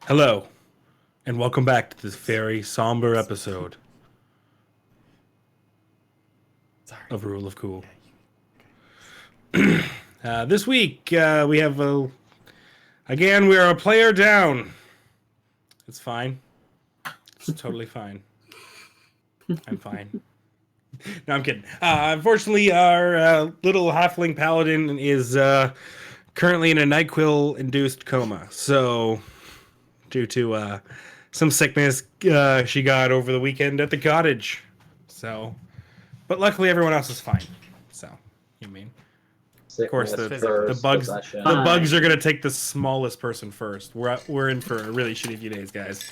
Hello, and welcome back to this very somber episode Sorry. of Rule of Cool. Yeah, This week, we have again, we are a player down. It's fine. It's totally fine. I'm fine. No, I'm kidding. Unfortunately, our little halfling paladin is currently in a NyQuil-induced coma. So, due to some sickness she got over the weekend at the cottage. So, but luckily everyone else is fine. So, you mean? Of course, Sickness physically. the first, bugs possession. the bugs Fine. are gonna take the smallest person first. We're in for a really shitty few days, guys.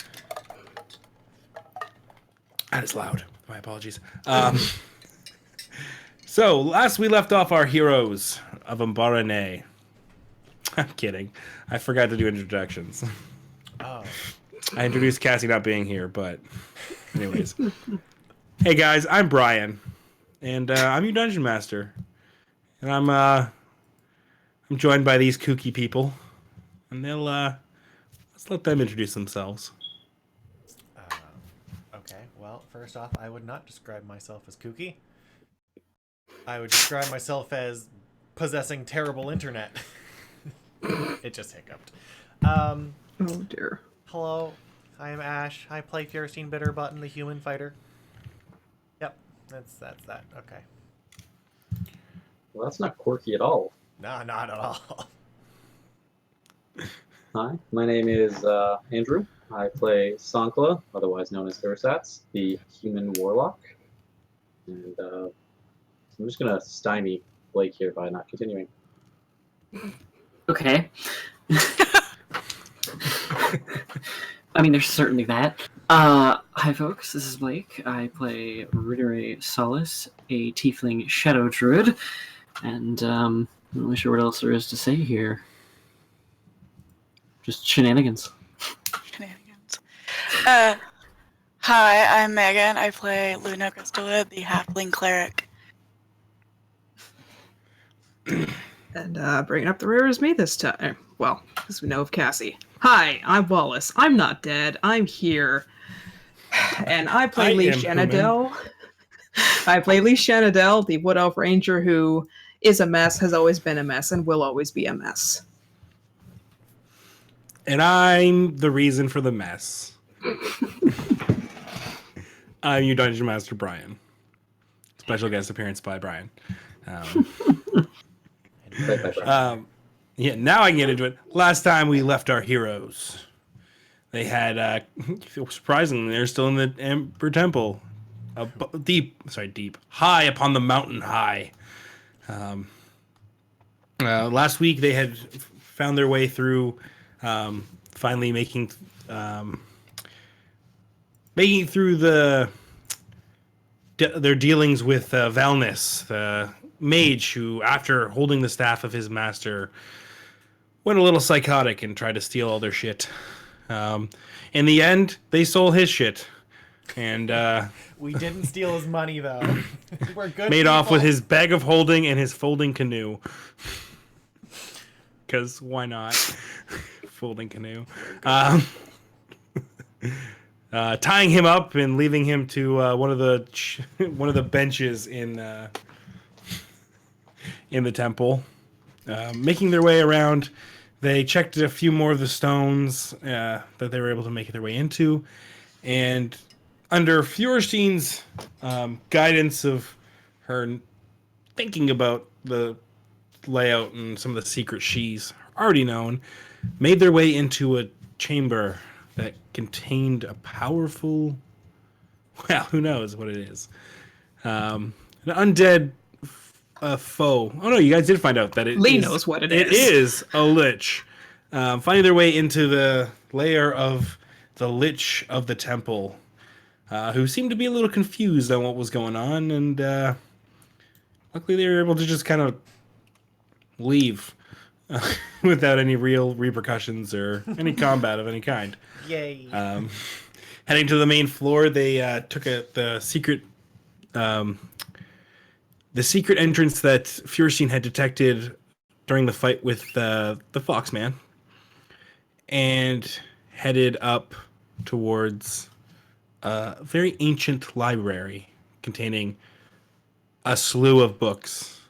That is loud. My apologies. So last we left off our heroes of Umbarane. I'm kidding. I forgot to do introductions. Oh, I introduced Cassie not being here, but anyways. Hey guys, I'm Brian, and I'm your dungeon master, and I'm joined by these kooky people, and they'll let's let them introduce themselves. okay. Well, first off, I would not describe myself as kooky. I would describe myself as possessing terrible internet. It just hiccuped. Oh dear. Hello, I am Ash. I play Fierstein Bitterbutton, the human fighter. Yep, that's that. Okay. Well, that's not quirky at all. Nah, not at all. Hi, my name is Andrew. I play Sankla, otherwise known as Ursats, the human warlock. And I'm just going to stymie Blake here by not continuing. Okay. I mean, there's certainly that. Hi, folks. This is Blake. I play Ridere Solace, a tiefling shadow druid, and I'm not sure what else there is to say here. Just shenanigans. Shenanigans. Hi, I'm Megan. I play Luna Crystalwood, the halfling cleric. And bringing up the rear is me this time. Well, because we know of Cassie. Hi, I'm Wallace. I'm not dead. I'm here. And I play Lee am Shanadel. I play Lee Shanadel, the Wood Elf Ranger who is a mess, has always been a mess, and will always be a mess. And I'm the reason for the mess. I'm your dungeon master, Brian. Special guest appearance by Brian. Yeah, now I can get into it. Last time we left our heroes, they had, surprisingly, they're still in the Emperor Temple, deep, high upon the mountain high. Last week they had found their way through, finally making through their dealings with Valnis, the mage who, after holding the staff of his master, went a little psychotic and tried to steal all their shit. In the end, they stole his shit, and We didn't steal his money though. We're good. made off with people. his bag of holding and his folding canoe. Because why not? Folding canoe. Tying him up and leaving him to one of the benches in the temple. Making their way around, they checked a few more of the stones that they were able to make their way into, and under Feuerstein's guidance of her thinking about the layout and some of the secrets she's already known, made their way into a chamber that contained a powerful, well, who knows what it is, an undead foe. Oh no, you guys did find out that Lee knows what it It is a lich. Finding their way into the lair of the lich of the temple, who seemed to be a little confused on what was going on, and luckily they were able to just kind of leave without any real repercussions or any combat of any kind. Yay. Heading to the main floor, they took the secret entrance that Feuerstein had detected during the fight with the Foxman, and headed up towards a very ancient library containing a slew of books.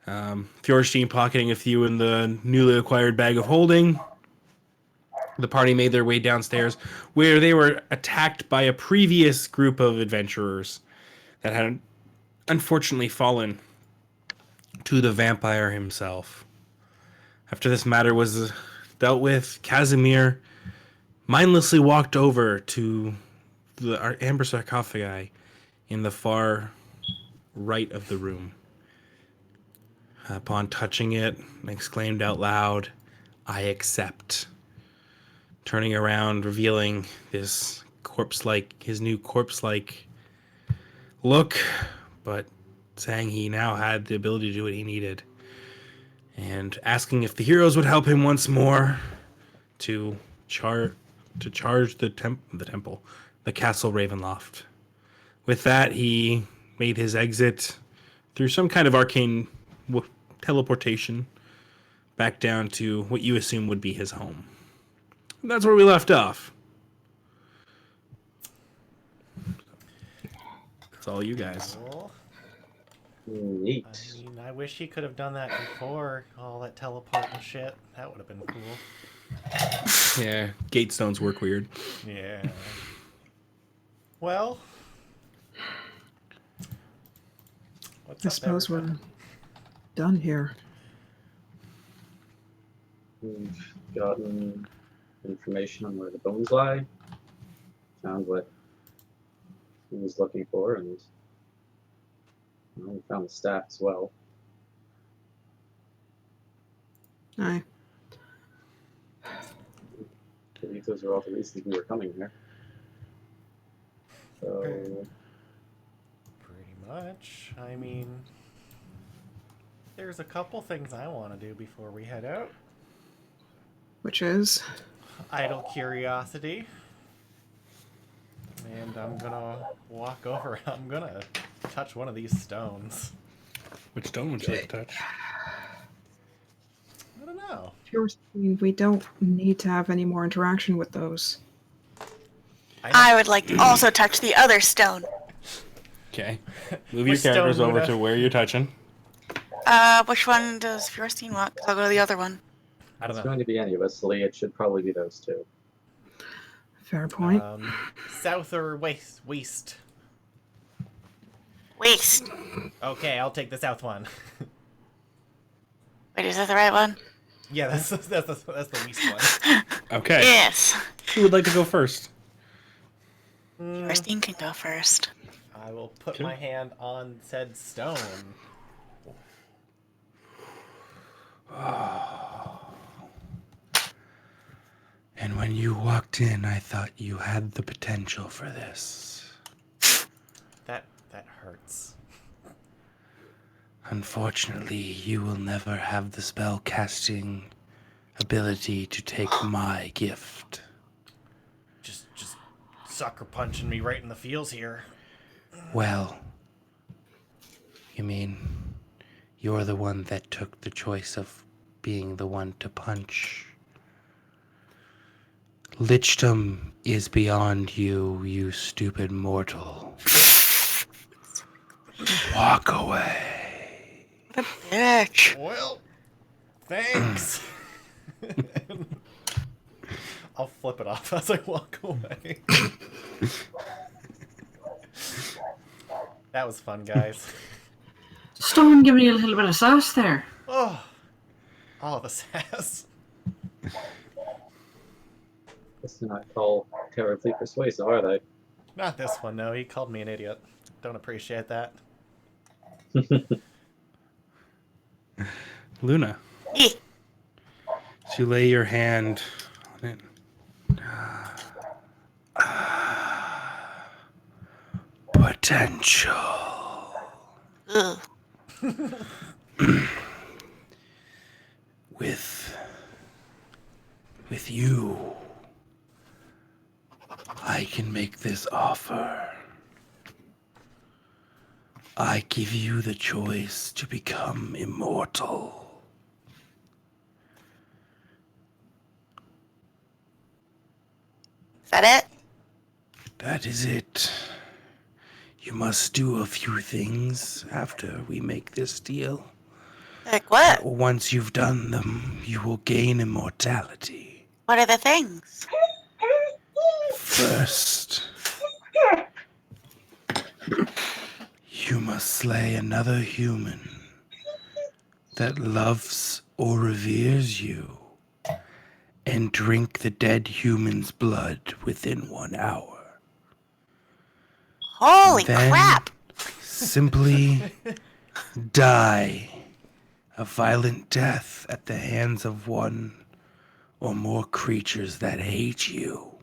Fjorstein pocketing a few in the newly acquired bag of holding. The party made their way downstairs, where they were attacked by a previous group of adventurers that had unfortunately fallen to the vampire himself. After this matter was dealt with, Casimir mindlessly walked over to the amber sarcophagi in the far right of the room. Upon touching it, exclaimed out loud, "I accept." Turning around, revealing his new corpse-like look, but saying he now had the ability to do what he needed. And asking if the heroes would help him once more to charge the temple, the Castle Ravenloft. With that, he made his exit through some kind of arcane teleportation back down to what you assume would be his home. And that's where we left off. It's all you guys. Cool. Neat. I mean, I wish he could have done that before all that teleport and shit. That would have been cool. Yeah, gate stones work weird. Yeah. Well, what's I up, suppose everybody? we're done here. We've gotten information on where the bones lie. Found what he was looking for, and well, we found the staff as well. Aye. I believe those are all the reasons we were coming here. So, Pretty much. I mean, there's a couple things I want to do before we head out. Which is? Idle curiosity. And I'm gonna walk over. I'm gonna touch one of these stones. Which stone would you like to touch? I don't know. We don't need to have any more interaction with those. I would like to also touch the other stone. Okay. Move your Which stone, characters over Luna? to where you're touching. Which one does Fjorstein want? 'Cause I'll go to the other one. I don't it's know. going to be any of us, Lee. It should probably be those two. Fair point. South or west? West. Waste. Okay, I'll take the south one. Wait, is that the right one? Yeah, that's the west one. Okay. Yes. Who would like to go first? Fjorstein can go first. I will put Okay. my hand on said stone. And when you walked in, I thought you had the potential for this. That hurts. Unfortunately, you will never have the spell casting ability to take my gift. Just sucker punching me right in the feels here. Well, you mean you're the one that took the choice of being the one to punch. Lichdom is beyond you, you stupid mortal. Walk away. What a bitch. Well, thanks. I'll flip it off as I walk away. That was fun, guys. Stone giving you a little bit of sauce there. Oh, the sass. They're not all terribly persuasive, are they? Not this one, no. He called me an idiot. Don't appreciate that. Luna, Eh. as you lay your hand on it. Potential. Ugh. With you, I can make this offer. I give you the choice to become immortal. Is that it? That is it. You must do a few things after we make this deal. Like what? Once you've done them, you will gain immortality. What are the things? First, you must slay another human that loves or reveres you and drink the dead human's blood within 1 hour. Holy Then crap! simply die a violent death at the hands of one or more creatures that hate you,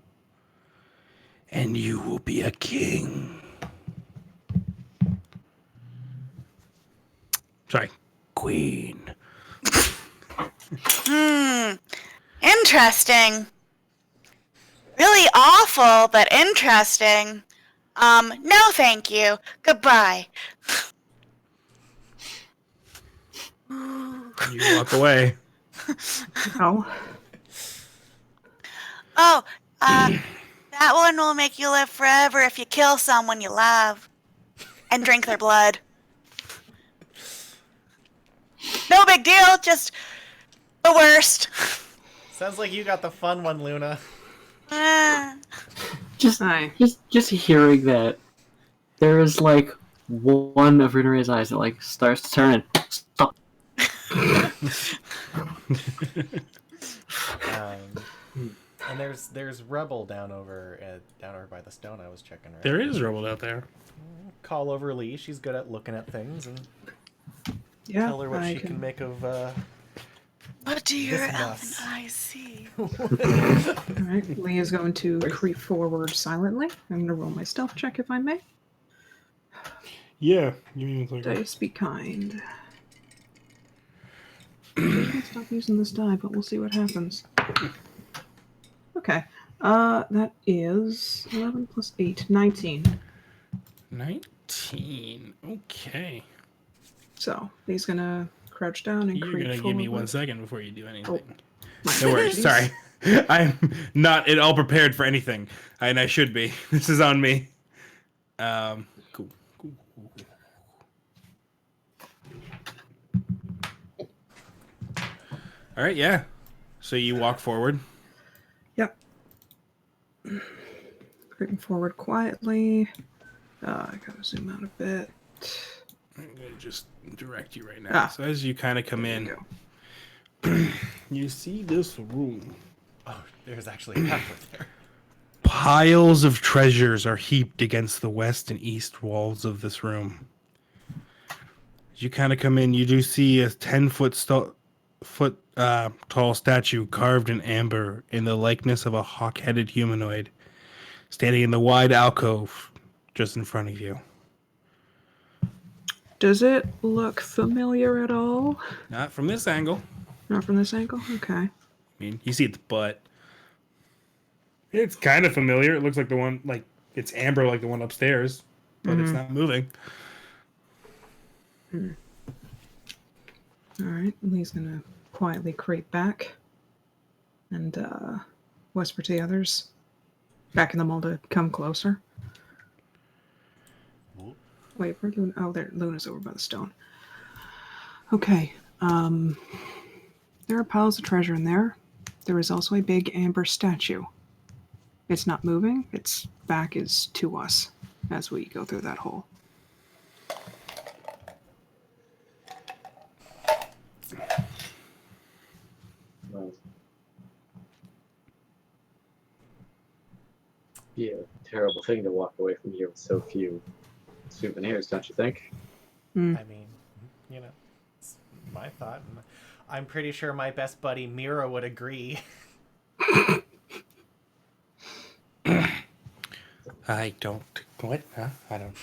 and you will be a king. Sorry, queen. Interesting. Really awful, but interesting. No thank you. Goodbye. You walk away. Oh, Oh, that one will make you live forever if you kill someone you love and drink their blood. No big deal, just the worst. Sounds like you got the fun one, Luna. Just, hi. just hearing that, there is like one of Runere's eyes that like starts to turn and stop. And there's rubble down over by the stone I was checking. Right? There is rubble out there. Call over Lee. She's good at looking at things and Yeah, tell her what I she can make of. What do your This elven mess. eyes see? All right, Lee is going to creep forward silently. I'm going to roll my stealth check if I may. Yeah, you mean like Dice be kind. I can't stop using this die, but we'll see what happens. Okay. That is 11 plus 8, 19. 19. Okay. So he's gonna crouch down and You're creep gonna forward. give me 1 second before you do anything. My No worries. apologies. Sorry. I'm not at all prepared for anything, and I should be. This is on me. Cool. All right. Yeah. So you walk forward. Yep. Creeping forward quietly. I gotta zoom out a bit. I'm gonna just direct you right now. Ah. So as you kind of come There we in, go. you see this room. Oh, there's actually a path there. Piles of treasures are heaped against the west and east walls of this room. As you kind of come in, you do see a 10-foot tall statue carved in amber in the likeness of a hawk-headed humanoid, standing in the wide alcove just in front of you. Does it look familiar at all? Not from this angle. Not from this angle? Okay. I mean, you see its butt. It's kind of familiar. It looks like the one, like, it's amber like the one upstairs, but it's not moving. Alright, Lee's gonna quietly creep back and whisper to the others, becking them all to come closer. Wait, where Luna? Oh, there, Luna's over by the stone. Okay, there are piles of treasure in there. There is also a big amber statue. It's not moving, its back is to us as we go through that hole. Well, be a terrible thing to walk away from here with so few souvenirs, don't you think? I mean, you know, it's my thought. And I'm pretty sure my best buddy Mira would agree. I don't. What? Huh? I don't.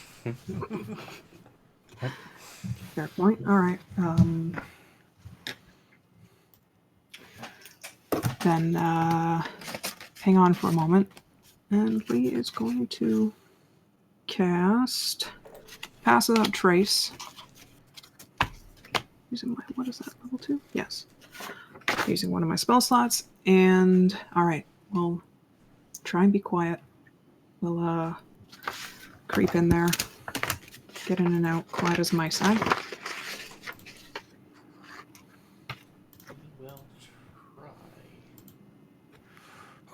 What? Fair point. Alright, then hang on for a moment. And Lee is going to cast Pass Without Trace. Using my, what is that, level 2? Yes. Using one of my spell slots. And, alright, we'll try and be quiet. We'll creep in there, get in and out, quiet as mice, eh? We will try.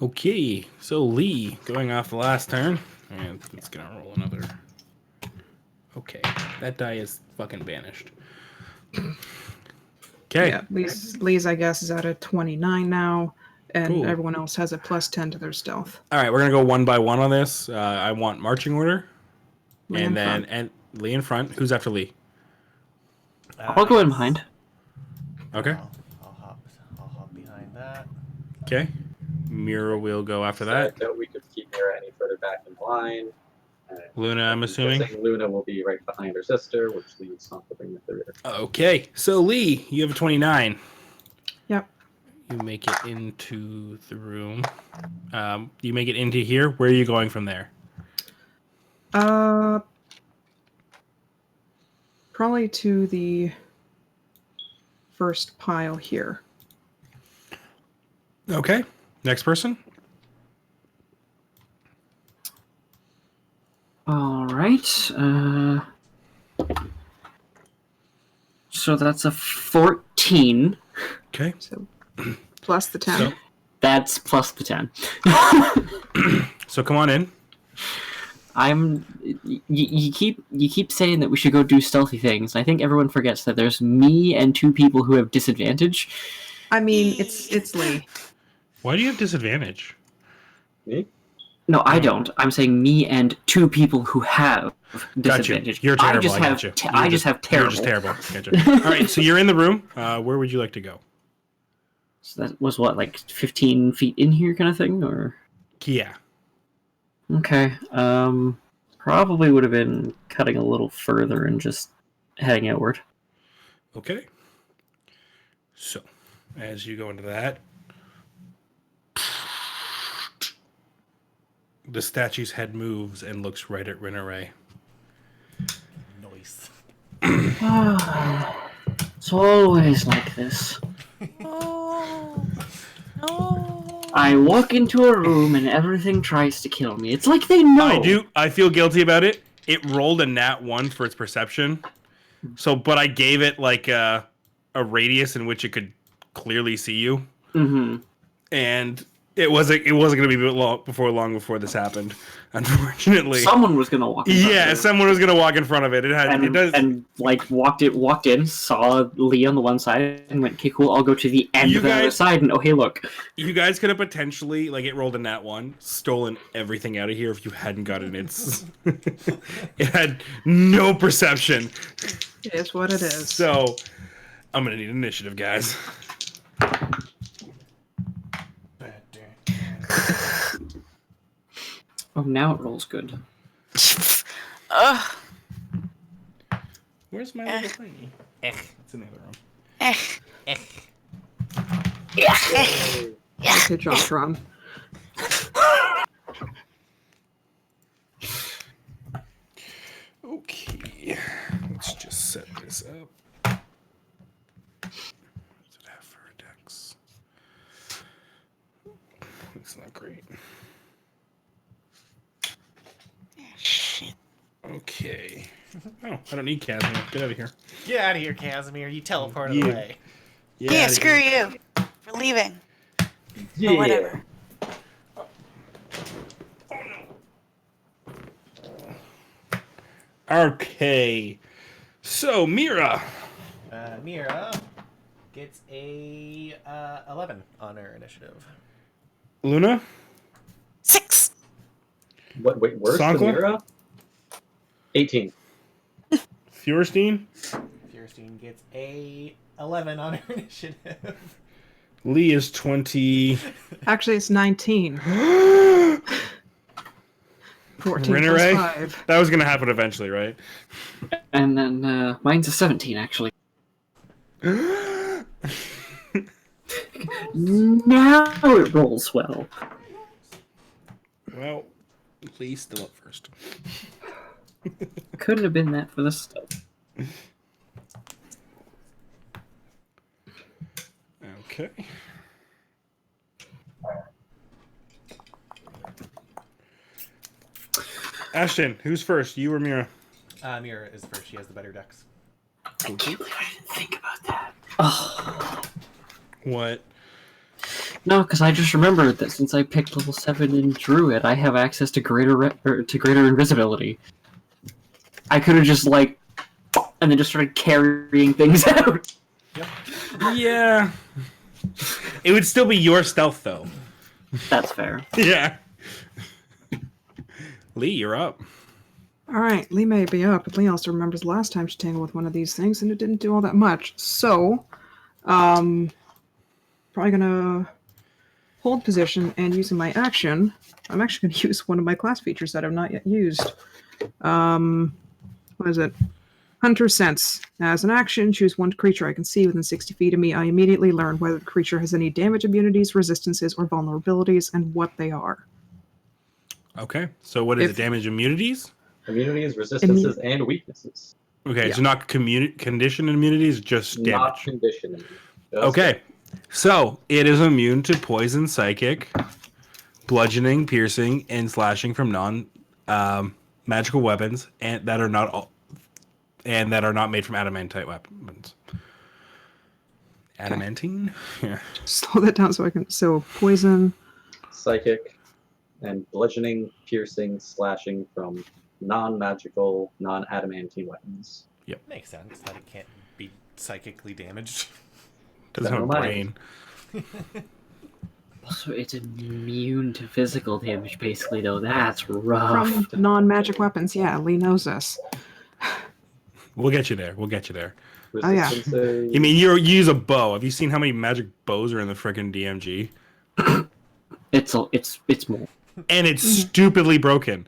Okay, so Lee going off the last turn, and it's gonna roll another. Okay, that die is fucking vanished. Okay, Yeah, Lee's, I guess, is at a 29 now, and Cool. everyone else has a +10 to their stealth. all right, we're gonna go one by one on this. I want marching order, Lee in front. and Lee in front. Who's after Lee? I'll go in behind. Okay, I'll hop behind that. okay. Mira will go after So that. I doubt we could keep Mira any further back in the line. Luna, I'm assuming. guessing Luna will be right behind her sister, which leaves something at the rear. Okay, so Lee, you have a 29. Yep. You make it into the room. You make it into here. Where are you going from there? Probably to the first pile here. Okay, next person. All right. So that's a 14. Okay, So plus the 10. so That's plus the 10. so come on in. You keep saying that we should go do stealthy things. I think everyone forgets that there's me and 2 people who have disadvantage. I mean, it's Lee. Why do you have disadvantage? Me? No, I don't. I'm saying me and 2 people who have Got you. disadvantage. You're terrible. I just I have got you. I just have terrible. You're just terrible. Gotcha. All right, so you're in the room. Where would you like to go? So that was what, like 15 feet in here, kind of thing, or? Yeah. Okay. Probably would have been cutting a little further and just heading outward. Okay. So, as you go into that, the statue's head moves and looks right at Rinneray. Noise. It's always like this. Oh, no. I walk into a room and everything tries to kill me. It's like they know. I feel guilty about it. It rolled a nat 1 for its perception. So, but I gave it like a radius in which it could clearly see you. Mm-hmm. And it wasn't going to be long before this happened. Unfortunately, Someone was gonna walk in front of it. someone was going to walk in front of it. And like walked in, saw Lee on the one side, and went, "Okay, cool. I'll go to the end of the other side." And oh, hey, look. You guys could have potentially, like, it rolled a nat 1, stolen everything out of here if you hadn't gotten its. It had no perception. It is what it is. So, I'm gonna need initiative, guys. Oh, now it rolls good. Ugh. Where's my little thingy? It's in the other room. Eh. Okay, Josh, Ron. Okay, let's just set this up. What does it have for a dex? It's not great. Shit. Okay. Oh, I don't need Casimir. Get out of here. Get out of here, Casimir. You teleported Yeah. away. Yeah, screw you for leaving. Yeah. Or whatever. Okay. So, Mira. Mira gets a 11 on her initiative. Luna. 6. What? Wait, worse Sankla? than Mira? 18. Feuerstein. Fierstein gets a 11 on her initiative. Lee is 20. Actually, it's 19. 14 Rinneray? plus 5. That was going to happen eventually, right? And then mine's a 17, actually. Now it rolls well. Well, Lee's still up first. Couldn't have been that for this stuff. Okay. Ashton, who's first? You or Mira? Mira is first. She has the better dex. I can't believe I didn't think about that. Oh. What? No, because I just remembered that since I picked level 7 in Druid, I have access to greater invisibility. I could have just like, and then just started carrying things out. Yep. Yeah. It would still be your stealth, though. That's fair. Yeah. Lee, you're up. All right, Lee may be up, but Lee also remembers last time she tangled with one of these things, and it didn't do all that much. So, probably gonna hold position and using my action, I'm actually gonna use one of my class features that I've not yet used. What is it? Hunter Sense. As an action, choose one creature I can see within 60 feet of me. I immediately learn whether the creature has any damage immunities, resistances, or vulnerabilities, and what they are. Okay. So what is If- it? Damage immunities? Immunities, resistances, and weaknesses. Okay, Yeah. so not condition immunities, just damage. Not conditioning. Just Okay. So it is immune to poison, psychic, bludgeoning, piercing, and slashing from magical weapons, and that are not made from adamantite weapons. Adamantine? Yeah. Slow that down so I can. So poison. psychic, and bludgeoning, piercing, slashing from non-magical, non-adamantine weapons. Makes sense that it can't be psychically damaged. Doesn't have a Never brain. Also, it's immune to physical damage, basically, though. That's rough. From non-magic weapons. Yeah, Lee knows this. We'll get you there. We'll get you there. Oh, yeah. Resistances. You mean you use a bow? Have you seen how many magic bows are in the frickin' DMG? It's more. And it's stupidly broken.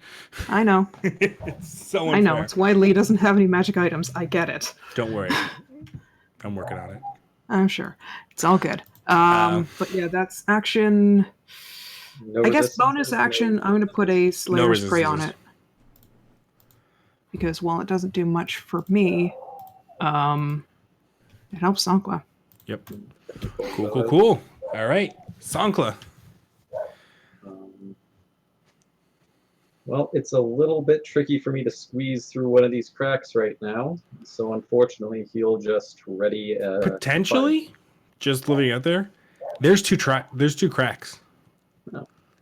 I know. It's so unfair. I know. It's why Lee doesn't have any magic items. I get it. Don't worry. I'm working on it. I'm sure. It's all good. But yeah, that's action. No I guess resistances, bonus action, I'm going to put a Slayer's Prey on resistances. it. Because while it doesn't do much for me, it helps Sankla. Yep. Cool. All right. Sankla. Well, it's a little bit tricky for me to squeeze through one of these cracks right now, so unfortunately he'll just ready Potentially, just living out there, there's two cracks.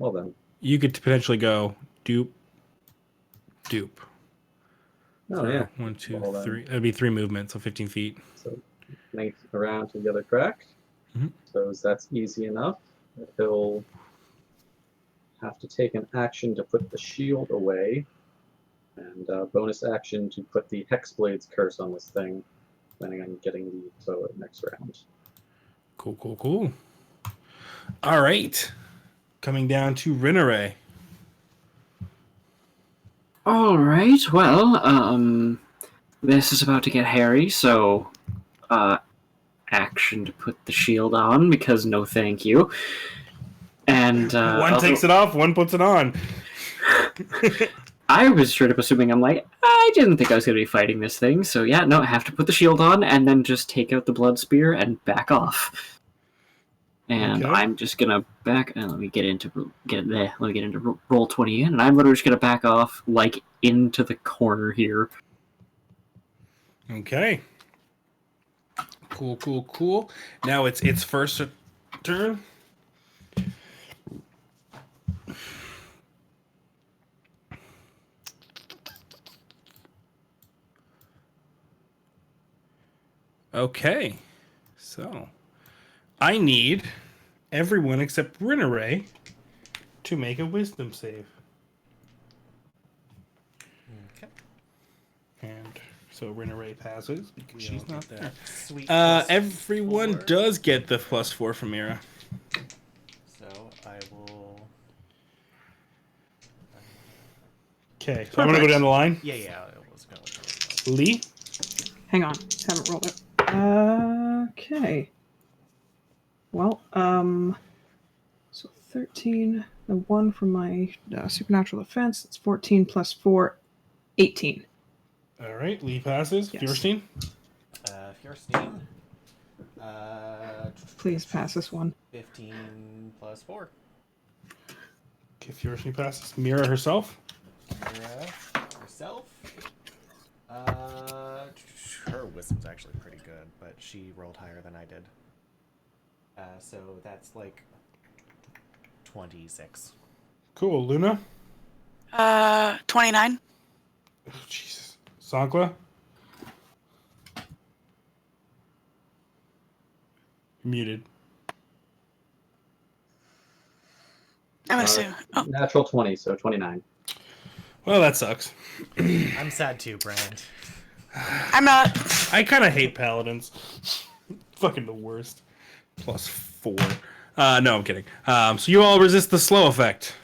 Well then. You could potentially go dupe. Oh yeah. 1, 2, Well, then. 3. That'd be 3 movements, so 15 feet. So length around to the other crack. Mhm. So that's easy enough. He'll have to take an action to put the shield away, and bonus action to put the Hexblade's curse on this thing, planning on getting the bow next round. Cool. All right. Coming down to Rinare. All right. Well, this is about to get hairy, so action to put the shield on because no, thank you. And One takes it off, one puts it on. I was straight up assuming I didn't think I was going to be fighting this thing, so yeah, no, I have to put the shield on and then just take out the blood spear and back off. And Okay. I'm just gonna back. Let me get into roll 20 in, and I'm literally just gonna back off like into the corner here. Okay. Cool. Now it's first turn. Okay. So I need everyone except Rinare to make a wisdom save. Okay. And so Rinare passes because she's We'll not get there. that sweet Everyone +4. does get the +4 from Mira. So I will. Okay, so I'm gonna go down the line. Yeah. I was gonna. Lee. Hang on. Haven't rolled it. Okay. Well, so 13, the 1 from my supernatural defense, it's 14 plus 4, 18. All right, Lee passes. Yes. Fierstein. Fierstein. Please pass this one. 15 plus 4. Okay, Fierstein passes. Mira herself. Mira Mira herself. Her wisdom's actually pretty good, but she rolled higher than I did. So that's like 26. Cool. Luna? 29. Oh, Jesus. Sankla? Muted. I'm assuming. Oh, Natural 20, so 29. Well, that sucks. I'm sad too, Brand. I'm not. I kind of hate paladins. Fucking the worst. +4. No, I'm kidding. So you all resist the slow effect.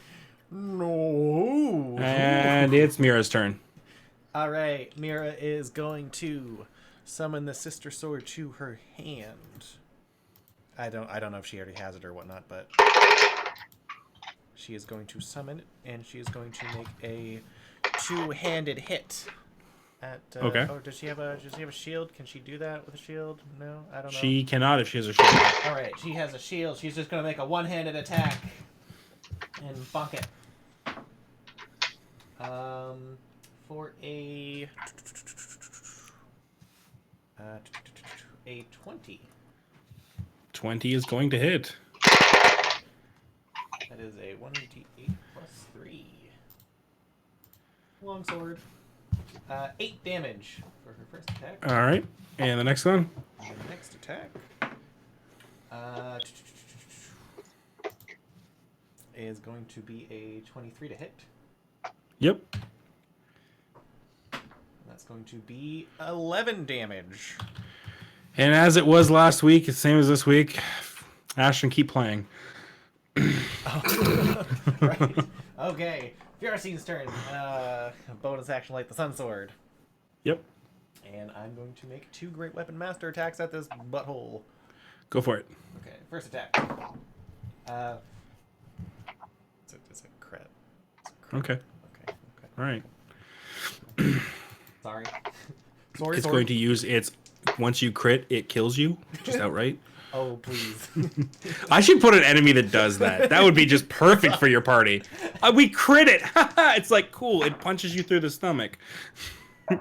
No. And it's Mira's turn. All right, Mira is going to summon the Sister Sword to her hand. I don't know if she already has it or whatnot, but she is going to summon it, and she is going to make a two-handed hit. Okay. Oh, does she have a shield? Can she do that with a shield? No, I don't know. She cannot if she has a shield. All right, she has a shield. She's just going to make a one-handed attack and bonk it. For a 20. 20 is going to hit. That is a 1d8 plus 3. Longsword. 8 damage for her first attack. All right. And the next one? And the next attack is going to be a 23 to hit. Yep. That's going to be 11 damage. And as it was last week, it's the same as this week. Ashton, keep playing. Oh, right. Okay. Fiorcine's turn. Bonus action like the Sun Sword. Yep. And I'm going to make 2 Great Weapon Master attacks at this butthole. Go for it. Okay, first attack. It's a crit. Okay. Okay. All right. Sorry. Sorry. It's going to use its... Once you crit, it kills you. Just outright. Oh, please. I should put an enemy that does that. That would be just perfect for your party. We crit it. It's like, cool. It punches you through the stomach. Okay,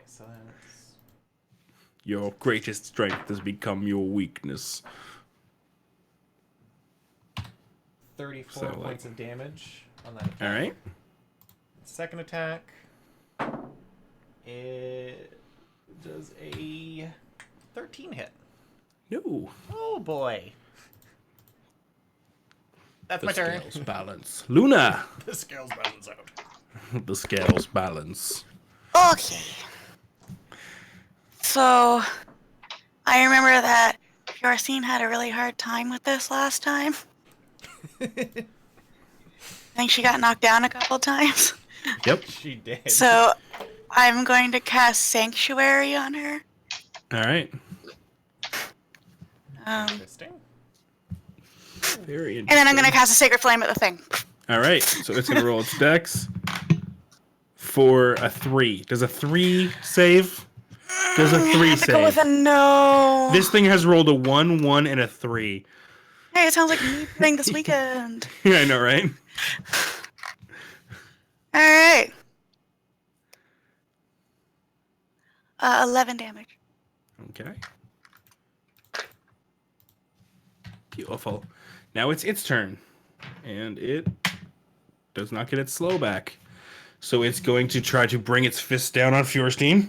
so that's... Your greatest strength has become your weakness. 34 So, like- points of damage on that attack. All right. Second attack. It does a 13 hit. No. Oh boy. That's The my turn. scales balance. Luna. The scales balance out. The scales balance. Okay. So, I remember that Fiorcine had a really hard time with this last time. I think she got knocked down a couple times. Yep. She did. So, I'm going to cast Sanctuary on her. All right. Interesting. Very And then I'm going to cast a Sacred Flame at the thing. All right. So it's going to roll its dex for a 3. Does a 3 save? Does a 3 I have to go with save? a no. This thing has rolled a 1, 1, and a 3. Hey, it sounds like me playing this weekend. Yeah, I know, right? All right. 11 damage. Okay. Beautiful. Now it's its turn. And it does not get its slow back. So it's going to try to bring its fist down on Fiorstein.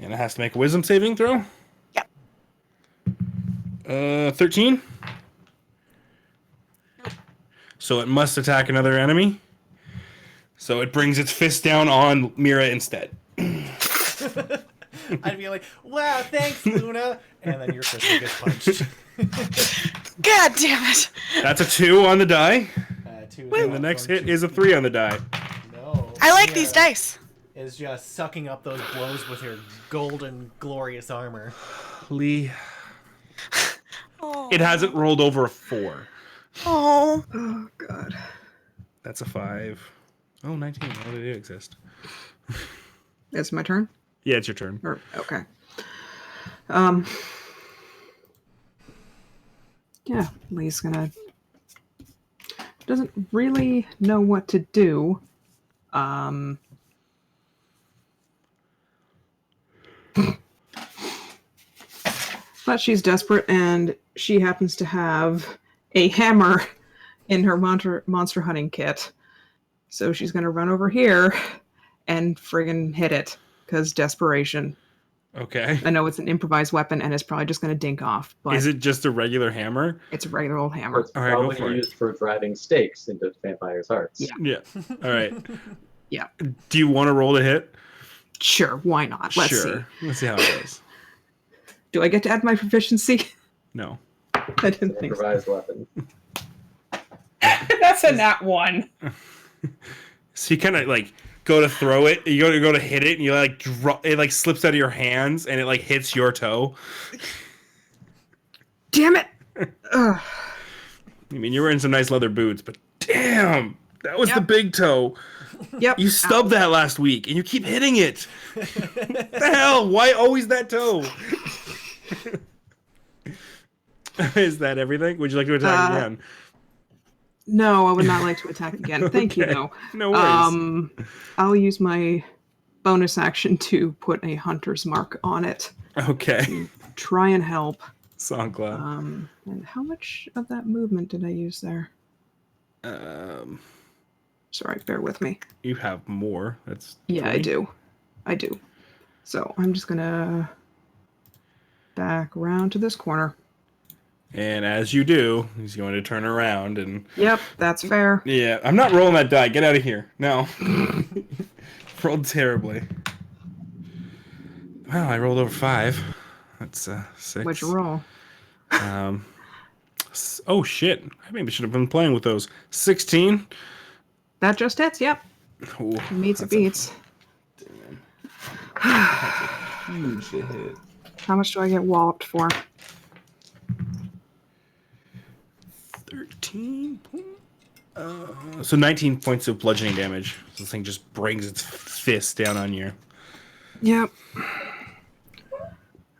And it has to make a wisdom saving throw. Yep. 13. So it must attack another enemy. So it brings its fist down on Mira instead. I'd be like, wow, thanks, Luna. And then your sister gets punched. God damn it. That's a 2 on the die. 2 And the next hit is a 3 on the die. No. I like these dice. Is just sucking up those blows with her golden, glorious armor. Lee. Oh. It hasn't rolled over a 4. Oh. Oh, God. That's a 5. Oh, 19. How did it exist? It's my turn? Yeah, it's your turn. Or, okay. Yeah, Lee's gonna... Doesn't really know what to do. Um, but she's desperate, and she happens to have a hammer in her monster hunting kit. So she's going to run over here and friggin' hit it, because desperation. Okay. I know it's an improvised weapon, and it's probably just going to dink off, but Is it just a regular hammer? it's a regular old Or hammer. it's All right, go probably for it. used for driving stakes into vampires' hearts. Yeah. Yeah. All right. Yeah. Do you want to roll to hit? Sure, why not? Let's see. Let's see how it goes. Do I get to add my proficiency? No. I It's didn't an think so. improvised weapon. That's a nat 1. So you kind of like go to throw it. You go to hit it, and you like drop. It like slips out of your hands, and it like hits your toe. Damn it! Ugh. I mean, you're wearing some nice leather boots, but damn, that was the Yep. big toe. Yep. You stubbed that last week, and you keep hitting it. What the hell? Why always that toe? Is that everything? Would you like to attack again? No, I would not like to attack again. Thank you, Okay. though. No worries. I'll use my bonus action to put a hunter's mark on it. Okay. Try and help. Sankla. And how much of that movement did I use there? Sorry, bear with me. You have more. That's Yeah, 20. I do. So I'm just gonna back around to this corner. And as you do, he's going to turn around and... Yep, that's fair. Yeah, I'm not rolling that die. Get out of here. No. Rolled terribly. Wow, I rolled over 5. That's 6. What'd you roll? Oh, shit. I maybe should have been playing with those. 16. That just hits, yep. Ooh, Meets it that's a beats. huge hit. How much do I get walloped for? 13 so 19 points of bludgeoning damage. This thing just brings its fist down on you. Yep.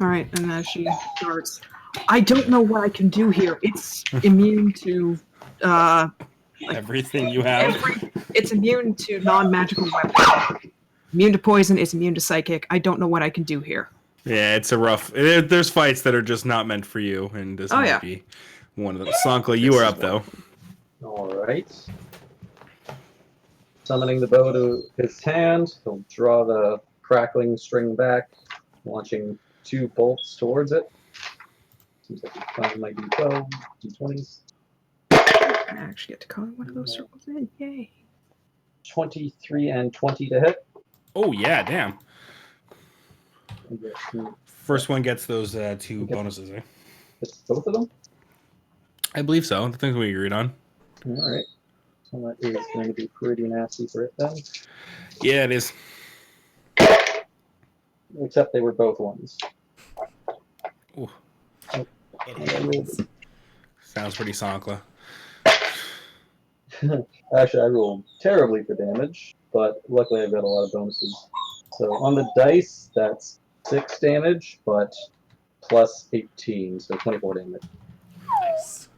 Alright, and as she starts, I don't know what I can do here. It's immune to Everything you have. it's immune to non-magical weapons. Immune to poison, it's immune to psychic. I don't know what I can do here. Yeah, it's a rough... There's fights that are just not meant for you, and this might be one of them. Sankla, you are up, though. Alright. Summoning the bow to his hand, he'll draw the crackling string back, launching 2 bolts towards it. Seems like he's finding my d12, d20s. I actually get to color one of those circles in. Yay. 23 and 20 to hit. Oh, yeah, damn. And get to- First one gets those 2 bonuses, eh? Hits both of them. I believe so. The things we agreed on. Alright. So that is going to be pretty nasty for it then. Yeah, it is. Except they were both ones. Ooh, It happens. sounds pretty Sankla. Actually, I rolled terribly for damage, but luckily I've got a lot of bonuses. So on the dice, that's 6 damage, but plus 18, so 24 damage. Nice.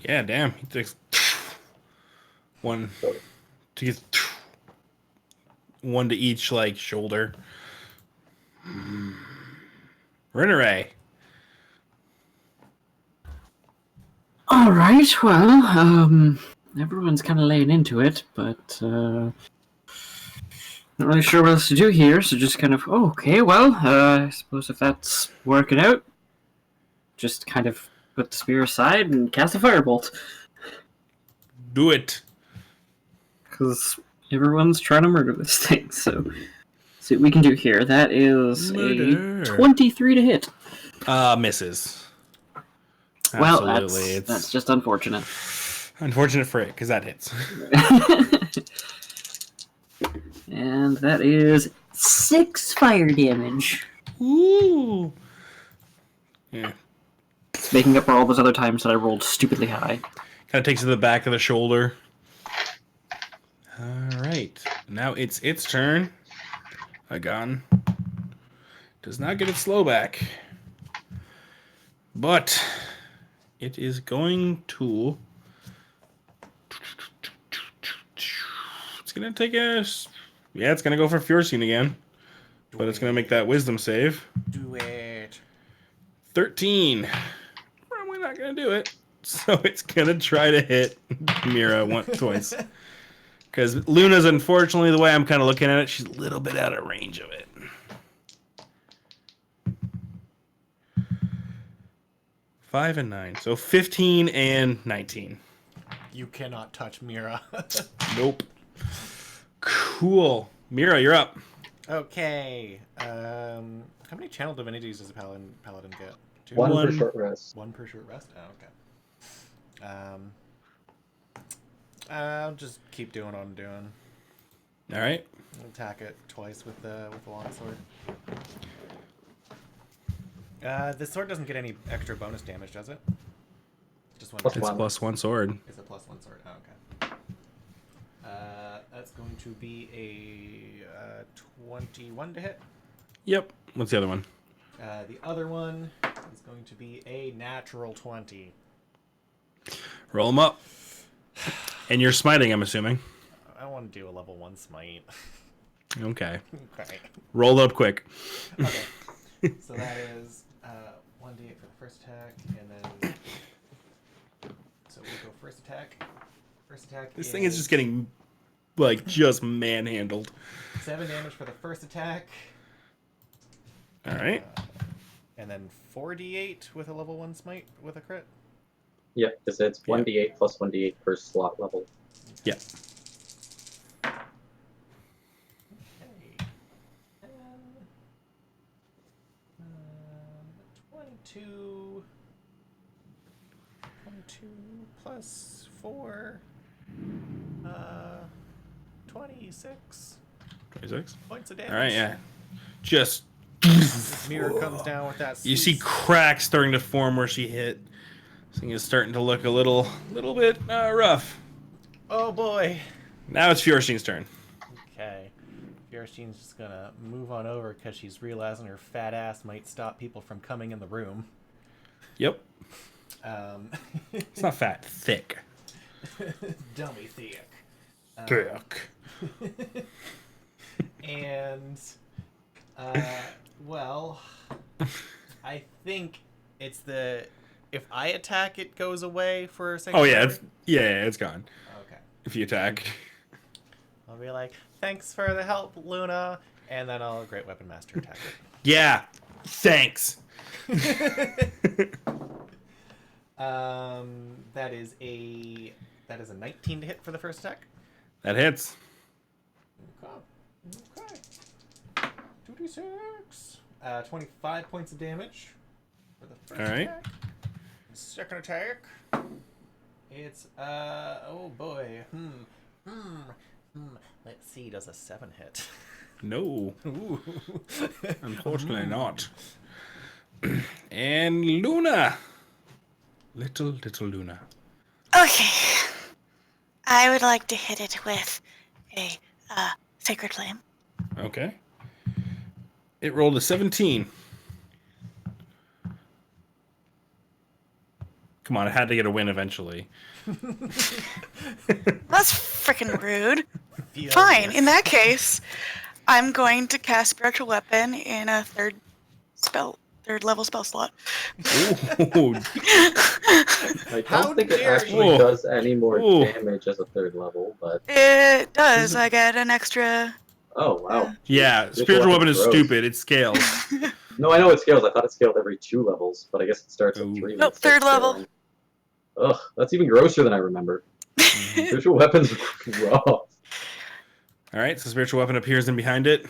Yeah, damn. He takes 1 to get 1 to each like shoulder. Rinneray. All right, well, everyone's kind of laying into it, but not really sure what else to do here, so just kind of, okay, well, I suppose if that's working out, just kind of put the spear aside and cast a firebolt, Do it. because everyone's trying to murder this thing, so see what we can do here. That is Murder. a 23 to hit. Misses. Well, Absolutely. that's just unfortunate. Unfortunate for it, because that hits. And that is 6 fire damage. Ooh. Yeah. Making up for all those other times that I rolled stupidly high. Kind of takes to the back of the shoulder. All right. Now it's its turn. A gun. Does not get its slow back. But it is going to... It's gonna take a. Yeah, it's gonna go for Fjorstein again, but it's gonna make that Wisdom save. Do it. 13. Probably not gonna do it. So it's gonna try to hit Mira twice. Because Luna's, unfortunately, the way I'm kind of looking at it, she's a little bit out of range of it. 5 and 9. So 15 and 19. You cannot touch Mira. Nope. Cool. Mira, you're up. Okay. How many channel divinities does a paladin get? 2? One One. for short rest. 1 per short rest? Oh, okay. I'll just keep doing what I'm doing. All right. Attack it twice with the longsword. This sword doesn't get any extra bonus damage, does it? Just one. Plus It's one. +1 sword. It's a +1 sword. Oh, okay. That's going to be a 21 to hit. Yep. What's the other one? The other one is going to be a natural 20. Roll them up. And you're smiting, I'm assuming. I want to do a level 1 smite. Okay. Okay. Roll it up quick. Okay. So that is 1d8 for the first attack, and then so we go first attack. First attack. This thing is just getting, like, just manhandled. 7 damage for the first attack. All right. And then 4d8 with a level 1 smite with a crit. Yep, because it's 1d8 plus 1d8 per slot level. Yeah. Okay. 22 plus 4, 26 26. points of damage. All right, yeah. Just, This mirror comes down with that. you see sweet- cracks starting to form where she hit. This thing is starting to look a little bit rough. Oh boy. Now it's Fjorstein's turn. Okay. Fierstein's just gonna move on over because she's realizing her fat ass might stop people from coming in the room. Yep. Um, It's not fat, thick. dummy thick. Thick. And, well, I think it's the if I attack, it goes away for a second. Oh yeah, it's gone. Okay. If you attack. I'll be like, thanks for the help, Luna, and then I'll Great Weapon Master attack it. Yeah. Thanks. That is a 19 to hit for the first attack. That hits. Okay. 2d6. 25 points of damage for the first All right. attack. Second attack. It's oh boy. Let's see. Does a 7 hit? No. Ooh. Unfortunately not. And Luna. Little Luna. Okay. I would like to hit it with a Sacred Flame. Okay. It rolled a 17. Come on, it had to get a win eventually. That's freaking rude. Furious. Fine. In that case, I'm going to cast Spiritual Weapon in a third level spell slot. Ooh. I How don't think it dare actually you. does any more Ooh. damage as a third level, but It does. I get an extra. oh wow. Yeah, Spiritual spiritual weapon weapon is grows. stupid. It scales. No, I know it scales. I thought it scaled every 2 levels, but I guess it starts at Ooh. 3. Nope, and it starts third level. scaling. Ugh, that's even grosser than I remember. Spiritual weapons rough. All right, so spiritual weapon appears in behind it.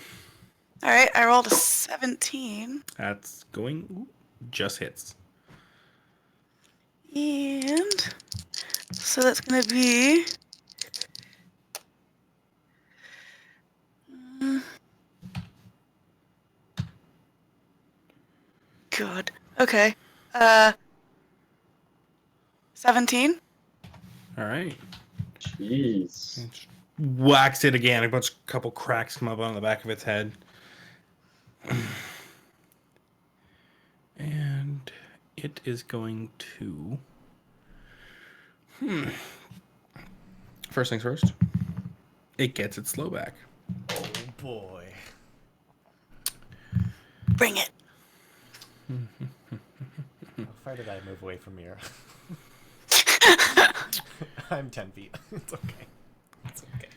All right. I rolled a 17, That's going just hits. and so that's gonna be. God. Okay. 17. All right. Jeez. Whacks it again. Couple cracks come up on the back of its head. And it is going to... First things first. It gets its slow back. Oh boy. Bring it. How far did I move away from Mira? I'm 10 feet. It's okay. It's okay.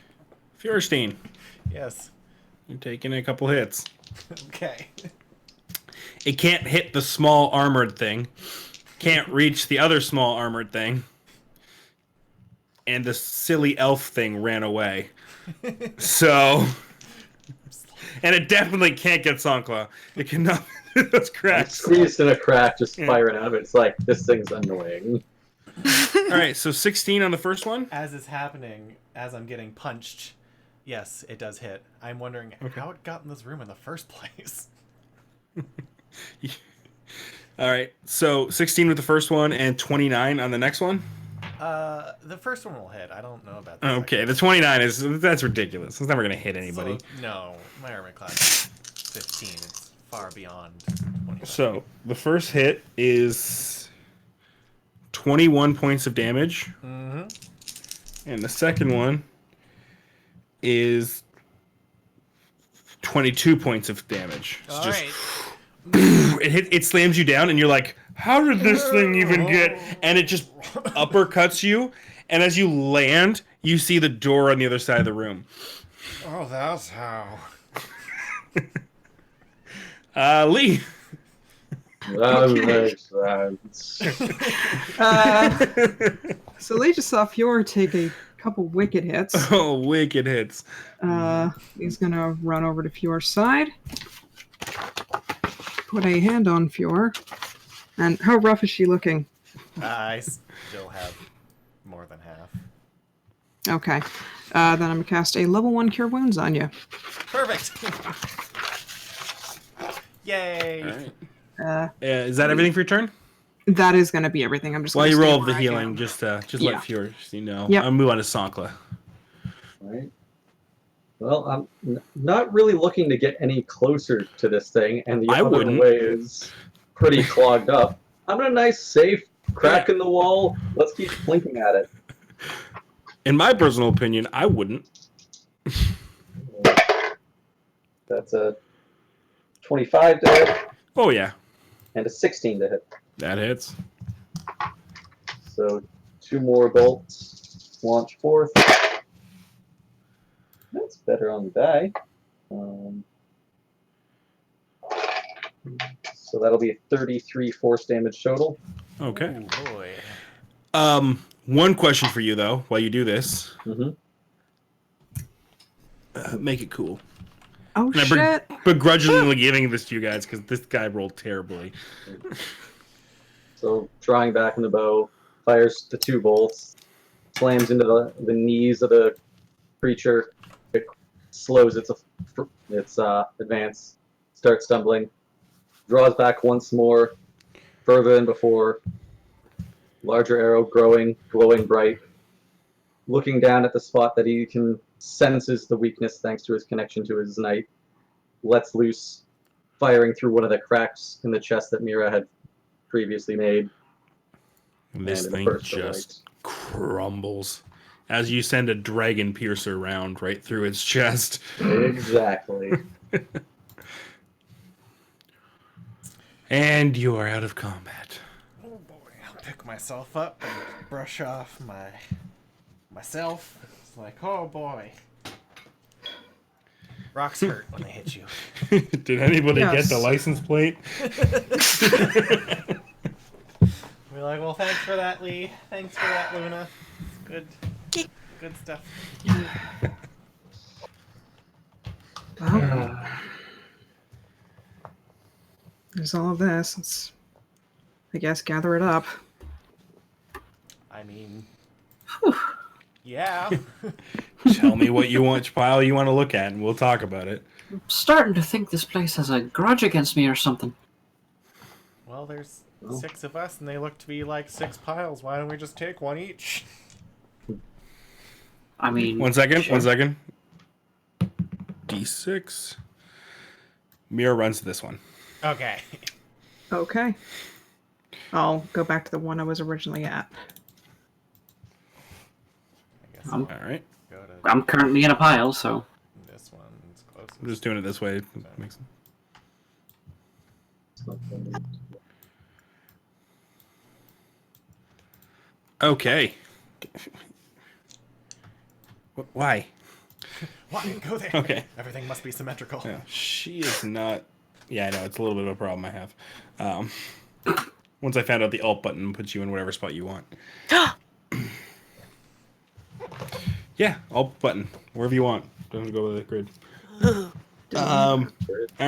Feuerstein, Yes. you're taking a couple hits. Okay. It can't hit the small armored thing. Can't reach the other small armored thing. And the silly elf thing ran away. So... And it definitely can't get Sankla. It cannot those I'm cracks. squeezed in a crack, just firing out of it. It's like, this thing's annoying. Alright, so 16 on the first one. As is happening, as I'm getting punched, yes, it does hit. I'm wondering how it got in this room in the first place. Alright, so 16 with the first one and 29 on the next one. The first one will hit. I don't know about the Okay, second. the 29 that's ridiculous. It's never gonna hit anybody. So, no, my armor class is 15. It's far beyond 20. So the first hit is 21 points of damage. Mm-hmm. And the second one is 22 points of damage. It's All just right. it slams you down and you're like, how did this thing even get? And it just uppercuts you, and as you land, you see the door on the other side of the room. Oh, that's how. Lee. That makes sense. So Lee just saw Fjord take a couple wicked hits. Oh, wicked hits. He's gonna run over to Fjord's side, put a hand on Fjord. And how rough is she looking? I still have more than half. Okay. Then I'm gonna cast a level 1 Cure Wounds on you. Perfect. Yay. All right. Uh, Is that everything for your turn? that is gonna be everything. I'm just While gonna you stay roll where the I healing, am. just Yeah. let Fjord know. Yep. I'll move on to Sankla. Right. Well, I'm not really looking to get any closer to this thing, and the I other wouldn't. way is pretty clogged up. I'm in a nice, safe crack in the wall. Let's keep blinking at it. In my personal opinion, I wouldn't. That's a 25 to hit Oh yeah, and a 16 to hit. that hits. So 2 more bolts launch forth. That's better on the die. So that'll be 33 force damage total. Okay. Oh boy. One question for you though, while you do this, Mm-hmm. make it cool. Oh And I'm shit! begrudgingly giving this to you guys because this guy rolled terribly. So drawing back in the bow, fires the 2 bolts, slams into the knees of the creature. It slows its advance, starts stumbling, draws back once more, further than before. Larger arrow growing, glowing bright. Looking down at the spot that he can senses the weakness thanks to his connection to his knight, lets loose, firing through one of the cracks in the chest that Mira had previously made. And this And in a thing burst of just crumbles as you send a dragon piercer round right through its chest. Exactly. And you are out of combat. Oh boy. I'll pick myself up and brush off myself. It's like, oh boy. Rocks hurt when they hit you. Did anybody Yes. get the license plate? We're like, well, thanks for that, Lee. Thanks for that, Luna. Good stuff. Well, there's all of this. Let's, I guess, gather it up. I mean, yeah. Tell me what you want, pile you want to look at, and we'll talk about it. I'm starting to think this place has a grudge against me or something. Well, there's 6 of us, and they look to be like 6 piles. Why don't we just take one each? I mean... One second. sure. D6. Mira runs this one. Okay. Okay. I'll go back to the one I was originally at. I guess All right. go go to I'm currently in a pile, so this one's closest. I'm just doing it this way. Makes Okay. Why? Why go there? Okay. Everything must be symmetrical. Yeah, she is not. Yeah, I know it's a little bit of a problem I have. Once I found out the alt button puts you in whatever spot you want. Yeah, alt button wherever you want. Don't go with the grid. All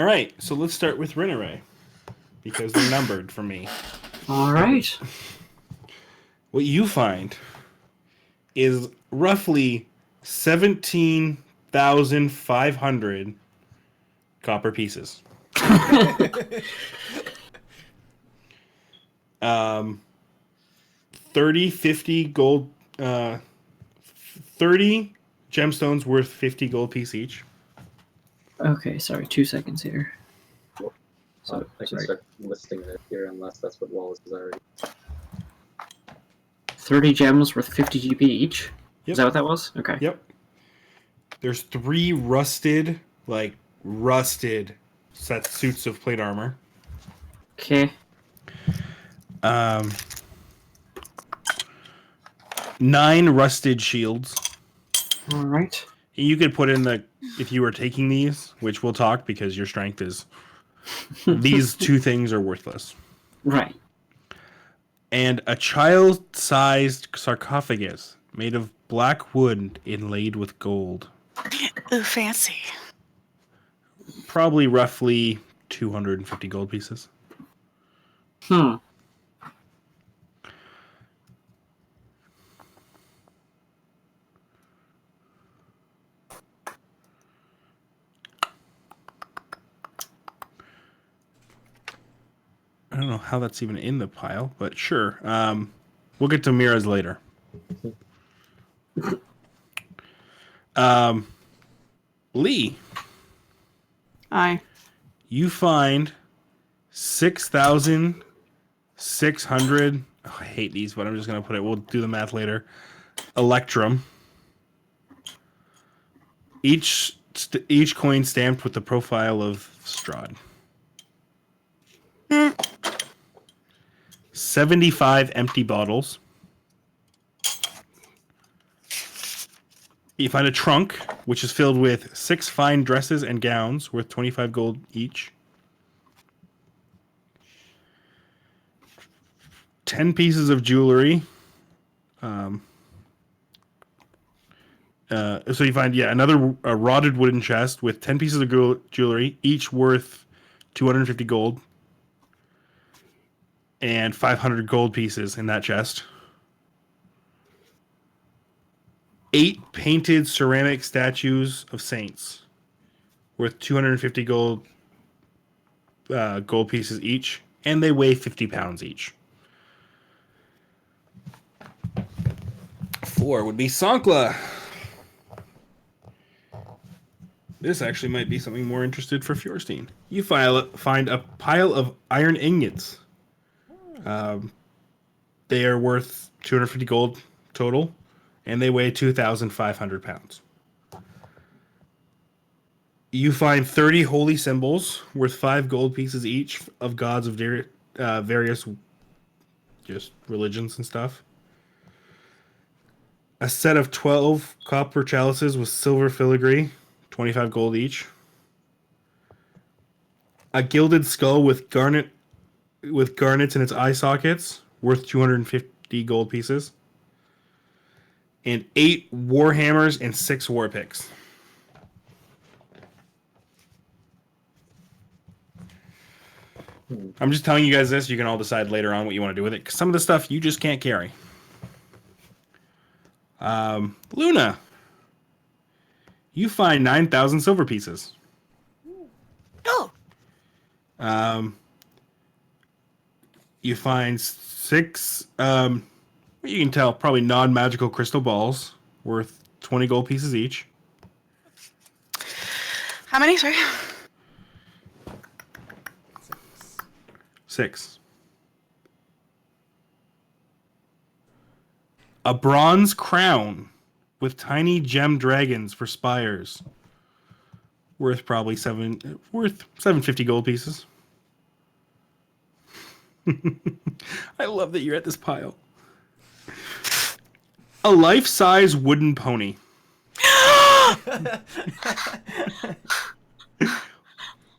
right, so let's start with Rinneray because they're numbered for me. all right. What you find is roughly 17,500 copper pieces. 50 gold, 30 gemstones worth 50 gold piece each. Okay, sorry, 2 seconds here. I can start listing it here unless that's what Wallace is already. 30 gems worth 50 GP each. Yep. Is that what that was? Okay. Yep. There's 3 rusted suits of plate armor. Okay. 9 rusted shields. All right. You could put in if you were taking these, which we'll talk because your strength is. These 2 things are worthless. Right. And a child-sized sarcophagus made of black wood inlaid with gold. Ooh, fancy. Probably roughly 250 gold pieces. I don't know how that's even in the pile, but sure. We'll get to Mira's later. Lee, Aye. you find 6,600. Oh, I hate these, but I'm just gonna put it. We'll do the math later. Electrum. Each coin stamped with the profile of Strahd. 75 empty bottles. You find a trunk, which is filled with 6 fine dresses and gowns worth 25 gold each. 10 pieces of jewelry. So you find, another rotted wooden chest with 10 pieces of jewelry, each worth 250 gold. And 500 gold pieces in that chest. 8 painted ceramic statues of saints worth 250 gold pieces each, and they weigh 50 pounds each. 4 would be Sankla. This actually might be something more interested for Fjorstein. You find a pile of iron ingots. They are worth 250 gold total, and they weigh 2,500 pounds. You find 30 holy symbols worth 5 gold pieces each of gods of various just religions and stuff. A set of 12 copper chalices with silver filigree, 25 gold each. A gilded skull with garnets in its eye sockets, worth 250 gold pieces. And 8 war hammers and 6 war picks. I'm just telling you guys this. You can all decide later on what you want to do with it. 'Cause some of the stuff you just can't carry. Luna, you find 9,000 silver pieces. Oh, You find 6, you can tell, probably non-magical crystal balls worth 20 gold pieces each. how many, sorry? 6. A bronze crown with tiny gem dragons for spires. Worth 750 gold pieces. I love that you're at this pile. A life-size wooden pony.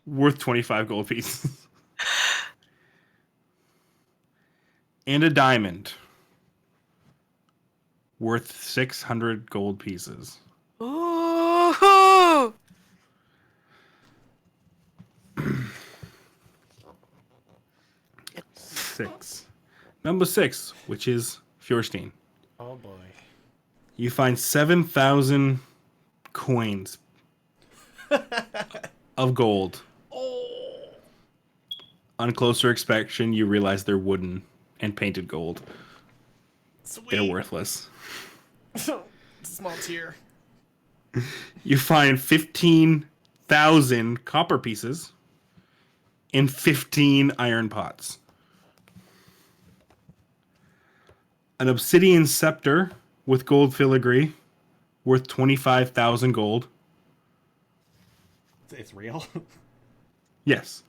Worth 25 gold pieces. And a diamond. Worth 600 gold pieces. Ooh. 6. Number 6, which is Fjorstein. Oh boy. You find 7,000 coins of gold. Oh. On closer inspection, you realize they're wooden and painted gold. Sweet. They're worthless. Small tear. You find 15,000 copper pieces and 15 iron pots. An obsidian scepter with gold filigree worth 25,000 gold. It's real. Yes.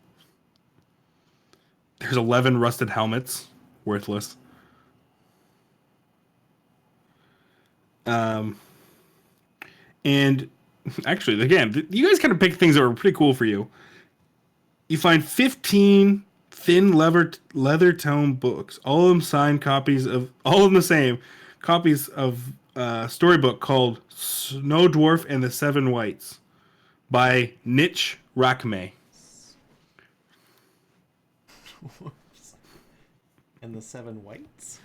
There's 11 rusted helmets, worthless. And actually, again, you guys kind of picked things that were pretty cool for you. You find 15 thin leather tome books, all of them signed copies of, all of them the same, copies of a storybook called Snow Dwarf and the Seven Whites by Nitch Rakme. And the Seven Whites?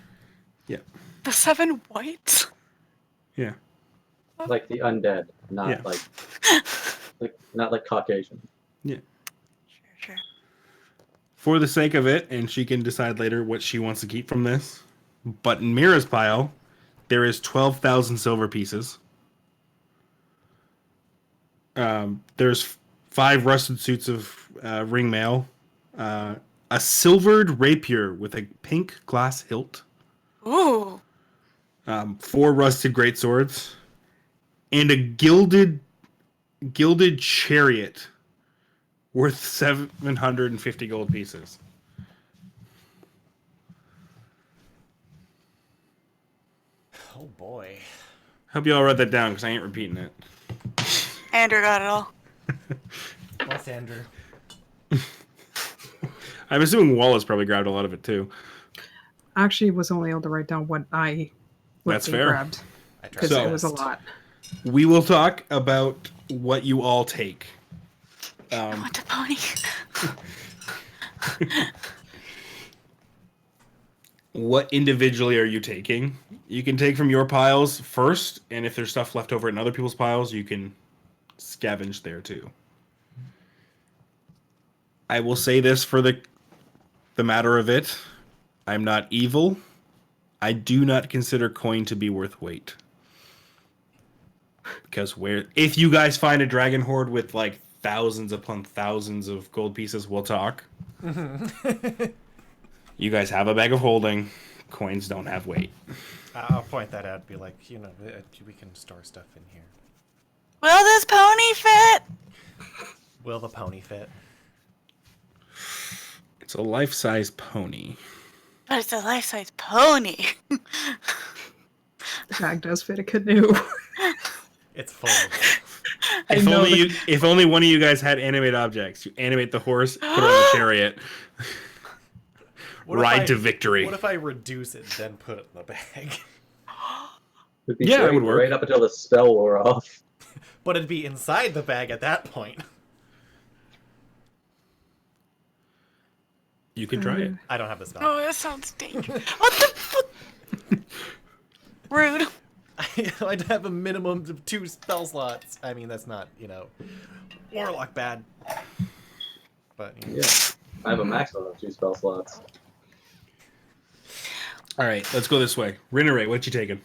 Yeah. The Seven Whites? Yeah. Like the undead, not Yeah. like not like Caucasian. Yeah. Sure. For the sake of it, and she can decide later what she wants to keep from this, but in Mira's pile, there is 12,000 silver pieces. There's 5 rusted suits of ring mail, a silvered rapier with a pink glass hilt, Ooh. 4 rusted greatswords, and a gilded chariot worth 750 gold pieces. Oh boy. Hope you all wrote that down because I ain't repeating it. Andrew got it all. What's Andrew? I'm assuming Wallace probably grabbed a lot of it too. I actually was only able to write down what That's they fair. grabbed I tried because So- it was a lot. We will talk about what you all take. I want a pony. What individually are you taking? You can take from your piles first, and if there's stuff left over in other people's piles, you can scavenge there too. I will say this for the matter of it. I'm not evil. I do not consider coin to be worth weight. Because if you guys find a dragon hoard with like thousands upon thousands of gold pieces, we'll talk. You guys have a bag of holding. Coins don't have weight. I'll point that out. Be like, we can store stuff in here. Will this pony fit? Will the pony fit? It's a life-size pony. But it's a life-size pony. The bag does fit a canoe. It's full. If only one of you guys had animate objects. You animate the horse, put it on the chariot. What if Ride to victory. What if I reduce it, then put it in the bag? It'd be Yeah, it great would work. right up until the spell wore off. But it'd be inside the bag at that point. You can try it. I don't have the spell. Oh, that sounds dangerous. What the fuck? Rude. I'd have a minimum of 2 spell slots. I mean, that's not, warlock bad. But, Yeah. I have a maximum of 2 spell slots. All right, let's go this way. Rinneray, what you taking?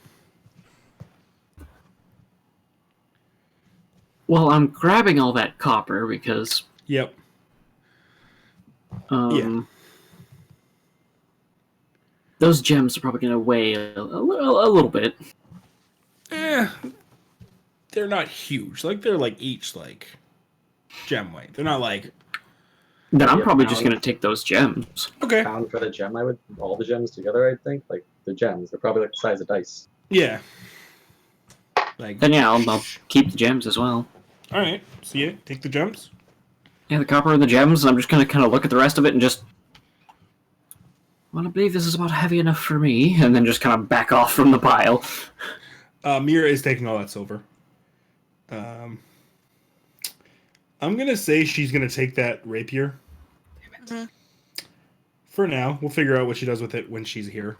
Well, I'm grabbing all that copper because Yep. those gems are probably going to weigh a little bit. they're not huge. Like they're like each like gem weight. They're not like Then I'm Yeah, probably just pound. gonna take those gems. okay. Pound for the gem, I would. All the gems together, I think. Like the gems, they're probably like the size of dice. Yeah. Like Then yeah, I'll keep the gems as well. all right. So yeah, take the gems. Yeah, the copper and the gems, and I'm just gonna kind of look at the rest of it and just. Well, I believe this is about heavy enough for me, and then just kind of back off from the pile. Mira is taking all that silver. I'm gonna say she's gonna take that rapier. Mhm. For now, we'll figure out what she does with it when she's here.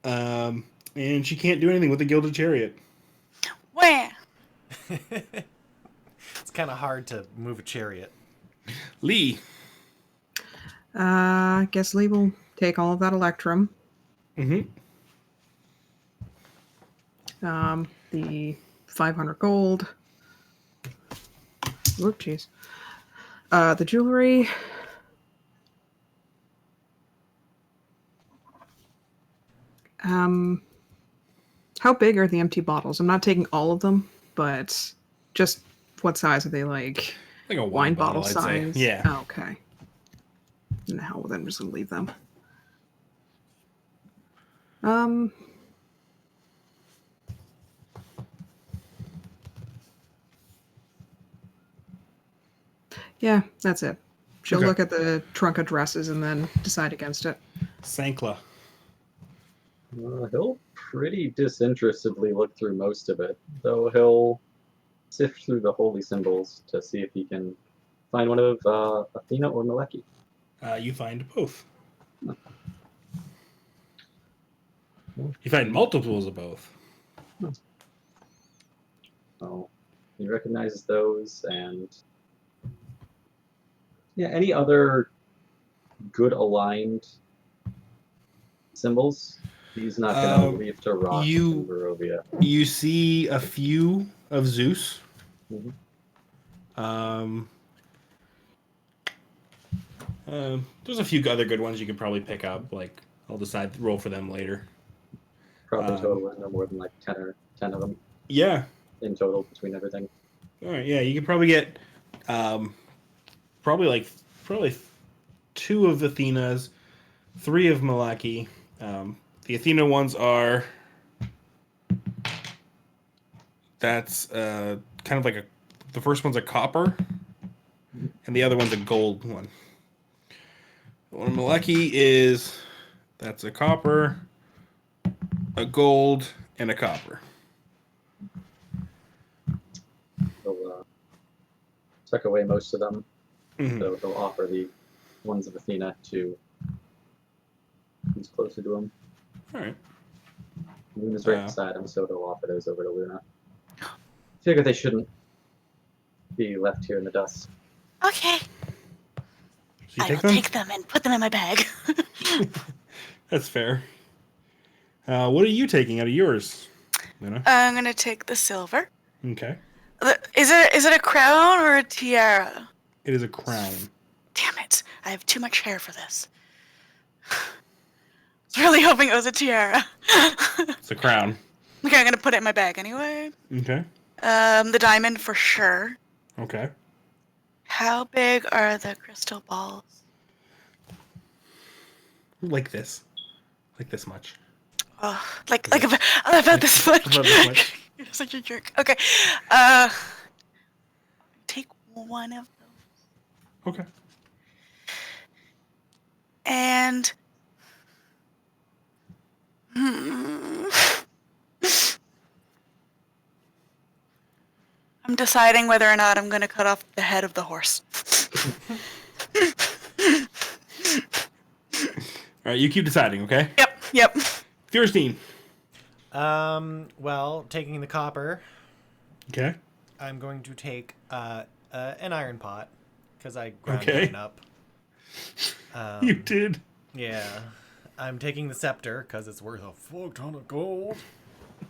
And she can't do anything with the gilded chariot. Where? It's kind of hard to move a chariot. Lee. Guess Lee will take all of that electrum. Mm-hmm. The 500 gold. Whoop, jeez. The jewelry. How big are the empty bottles? I'm not taking all of them, but just what size are they? Like Like a wine bottle I'd say. size? Yeah. Oh, okay. No, well, then I'm just gonna leave them. Yeah, that's it. She'll Okay. look at the trunk of dresses and then decide against it. Sankla. He'll pretty disinterestedly look through most of it, though he'll sift through the holy symbols to see if he can find one of Athena or Maleki. You find both. You find multiples of both. So he recognizes those, and yeah, any other good aligned symbols, he's not gonna leave to rot in Barovia. You see a few of Zeus. Mhm. There's a few other good ones you could probably pick up. Like I'll decide roll for them later. Probably total no more than like 10 of them Yeah. in total between everything. All right. Yeah, you could probably get probably 2 of Athena's, 3 of Malaki. The Athena ones are that's kind of like the first one's a copper, and the other one's a gold one. The one of Maleki is that's a copper, a gold, and a copper. He'll tuck away most of them, Mhm. so he'll offer the ones of Athena to who's closer to him. All right. Luna's right beside him, so he'll offer those over to Luna. Figure they shouldn't be left here in the dust. Okay. So you I take will them? take them and put them in my bag. That's fair. What are you taking out of yours, Luna? I'm gonna take the silver. Okay. Is it a crown or a tiara? It is a crown. Damn it! I have too much hair for this. I was really hoping it was a tiara. It's a crown. Okay, I'm gonna put it in my bag anyway. Okay. The diamond for sure. Okay. How big are the crystal balls? Like this. Like this much. Oh, like about this much. About this much. You're such a jerk. Okay. Take one of those. Okay. And I'm deciding whether or not I'm going to cut off the head of the horse. All right, you keep deciding, okay? Yep. Fierstein. Well, taking the copper, Okay. I'm going to take an iron pot because I ground Okay. mine up. You did. Yeah. I'm taking the scepter because it's worth a fuck ton of gold.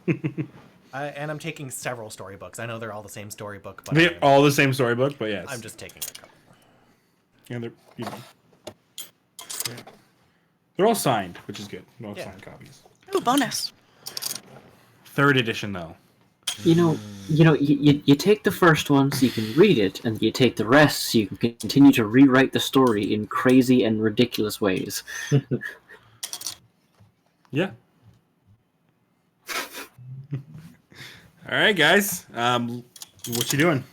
And I'm taking several storybooks. I know they're all the same storybook, but They're all the same storybook, but yes. I'm just taking a couple. And they're, they're all signed, which is good. They're all Yeah. signed copies. Ooh, bonus. third edition though. You take the first one so you can read it, and you take the rest so you can continue to rewrite the story in crazy and ridiculous ways. Yeah. All right, guys. What you doing?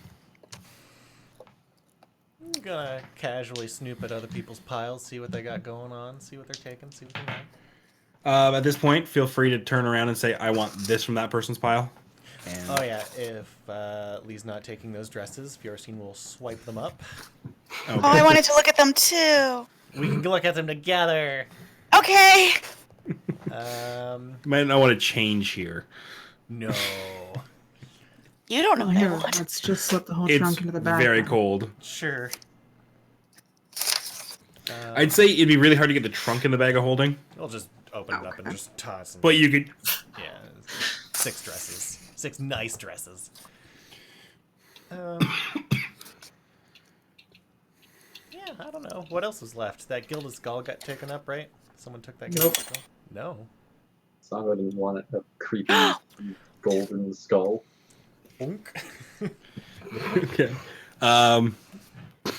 I'm gonna casually snoop at other people's piles, see what they got going on, see what they're taking, see what they want. At this point, feel free to turn around and say, "I want this from that person's pile." And Oh yeah, if Lee's not taking those dresses, Fiorstein will swipe them up. okay. Oh, I wanted to look at them too. We can look at them together. Okay. Might not want to change here. No. You don't know what I Here, want. let's just slip the whole It's trunk into the back. very then. cold. Sure. I'd say it'd be really hard to get the trunk in the bag of holding, We'll just open it up and Okay. just toss them. but you could. Yeah, 6 dresses. 6 nice dresses. Yeah, I don't know. What else was left? That Gilded Skull got taken up, right? Someone took that Gilded Skull? No. Sango didn't want a creepy golden skull. Boink. Okay. Oh yeah,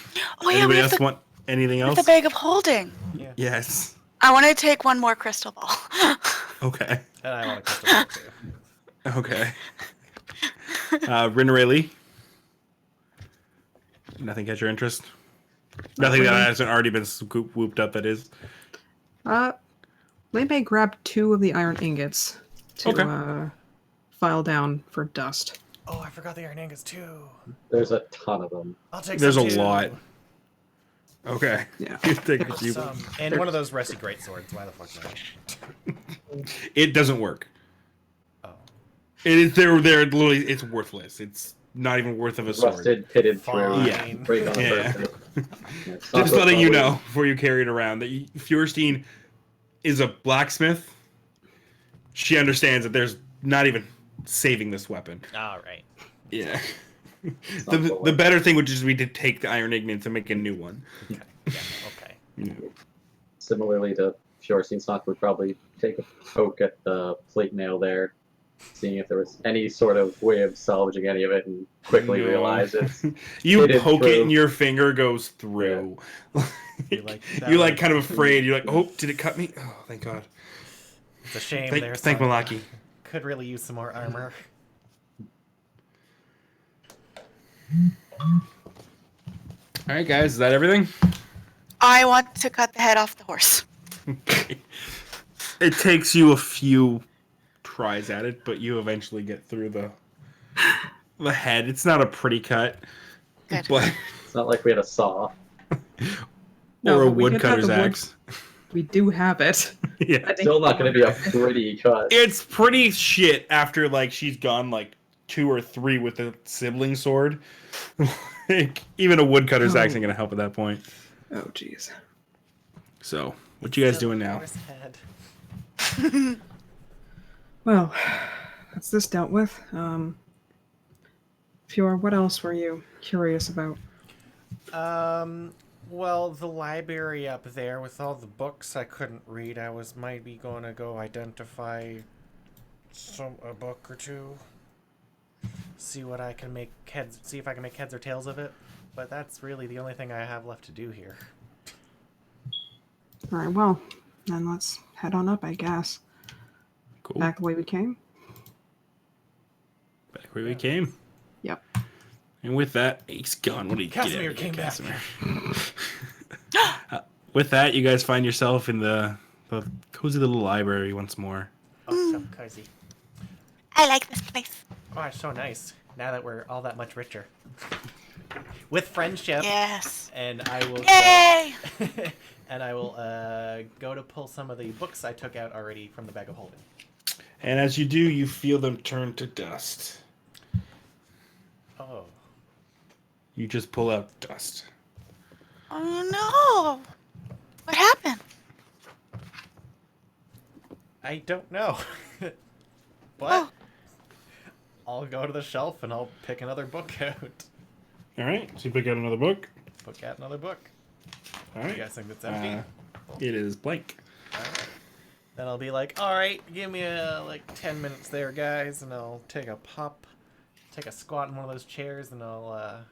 we Anybody have else the, want anything the else? bag of holding. Yeah. Yes. I want to take one more crystal ball. Okay. And I want a crystal ball too. Okay. Rinarelli. Nothing catch your interest? Nothing that really. hasn't already been whooped up, that is. They may grab 2 of the iron ingots to Okay. file down for dust. Oh, I forgot the iron ingots too. There's a ton of them. I'll take There's some a too. lot. Okay. Yeah. You take a few. And one of those rusty greatswords. Why the fuck not? It doesn't work. Oh. It is. They're literally. It's worthless. It's not even worth of a sword. Rusted, pitted through. Fine. Yeah. Break on a Yeah. person. Yeah, Just Sango's letting you probably- know before you carry it around that Feuerstein is a blacksmith. She understands that there's not even saving this weapon. All right. Yeah. It's The, not the bullet. better thing would just be to take the iron ignite and make a new one. Okay. Yeah. Okay. Yeah. Similarly to Fjorstein, Sanko would probably take a poke at the plate mail there, seeing if there was any sort of way of salvaging any of it, and quickly No. realize it's You Hit it poke it through. and your finger goes through. You're like, that You're like one- kind of afraid. You're like, oh, did it cut me? Oh, thank God. It's a shame. Thank There's Malaki. Could really use some more armor. All right, guys, is that everything? I want to cut the head off the horse. It takes you a few tries at it, but you eventually get through the head. It's not a pretty cut, Good. but it's not like we had a saw. No, or a but we could have woodcutter's the wood- axe. We do have it. Yeah, I think Still not going to be a pretty cut. it's pretty shit after like she's gone like 2 or 3 with the sibling sword. Like, even a woodcutter's axe ain't gonna help at that point. Oh, jeez. So, what you guys doing now? Horse head. Well, that's this dealt with. Fjord, what else were you curious about? Well, the library up there with all the books I couldn't read, I was maybe gonna go identify a book or two. See what I can make heads. See if I can make heads or tails of it. But that's really the only thing I have left to do here. All right, well, then let's head on up, I guess. Cool. Back the way we came. Back where we came. Yep. And with that, he's gone. What do you Casimir get? came back. Casimir. With that, you guys find yourself in the cozy little library once more. Oh, so cozy. I like this place. Oh, it's so nice. Now that we're all that much richer. With friendship. Yes. And I will Yay! and I will go to pull some of the books I took out already from the bag of holding. And as you do, you feel them turn to dust. Oh. You just pull out dust. Oh no! What happened? I don't know. But Oh. I'll go to the shelf and I'll pick another book out. All right, so you pick out another book. Pick out another book. All You right. guys think that's empty? It is blank. Alright. Then I'll be like, all right, give me like 10 minutes there, guys, and I'll take a squat in one of those chairs, and I'll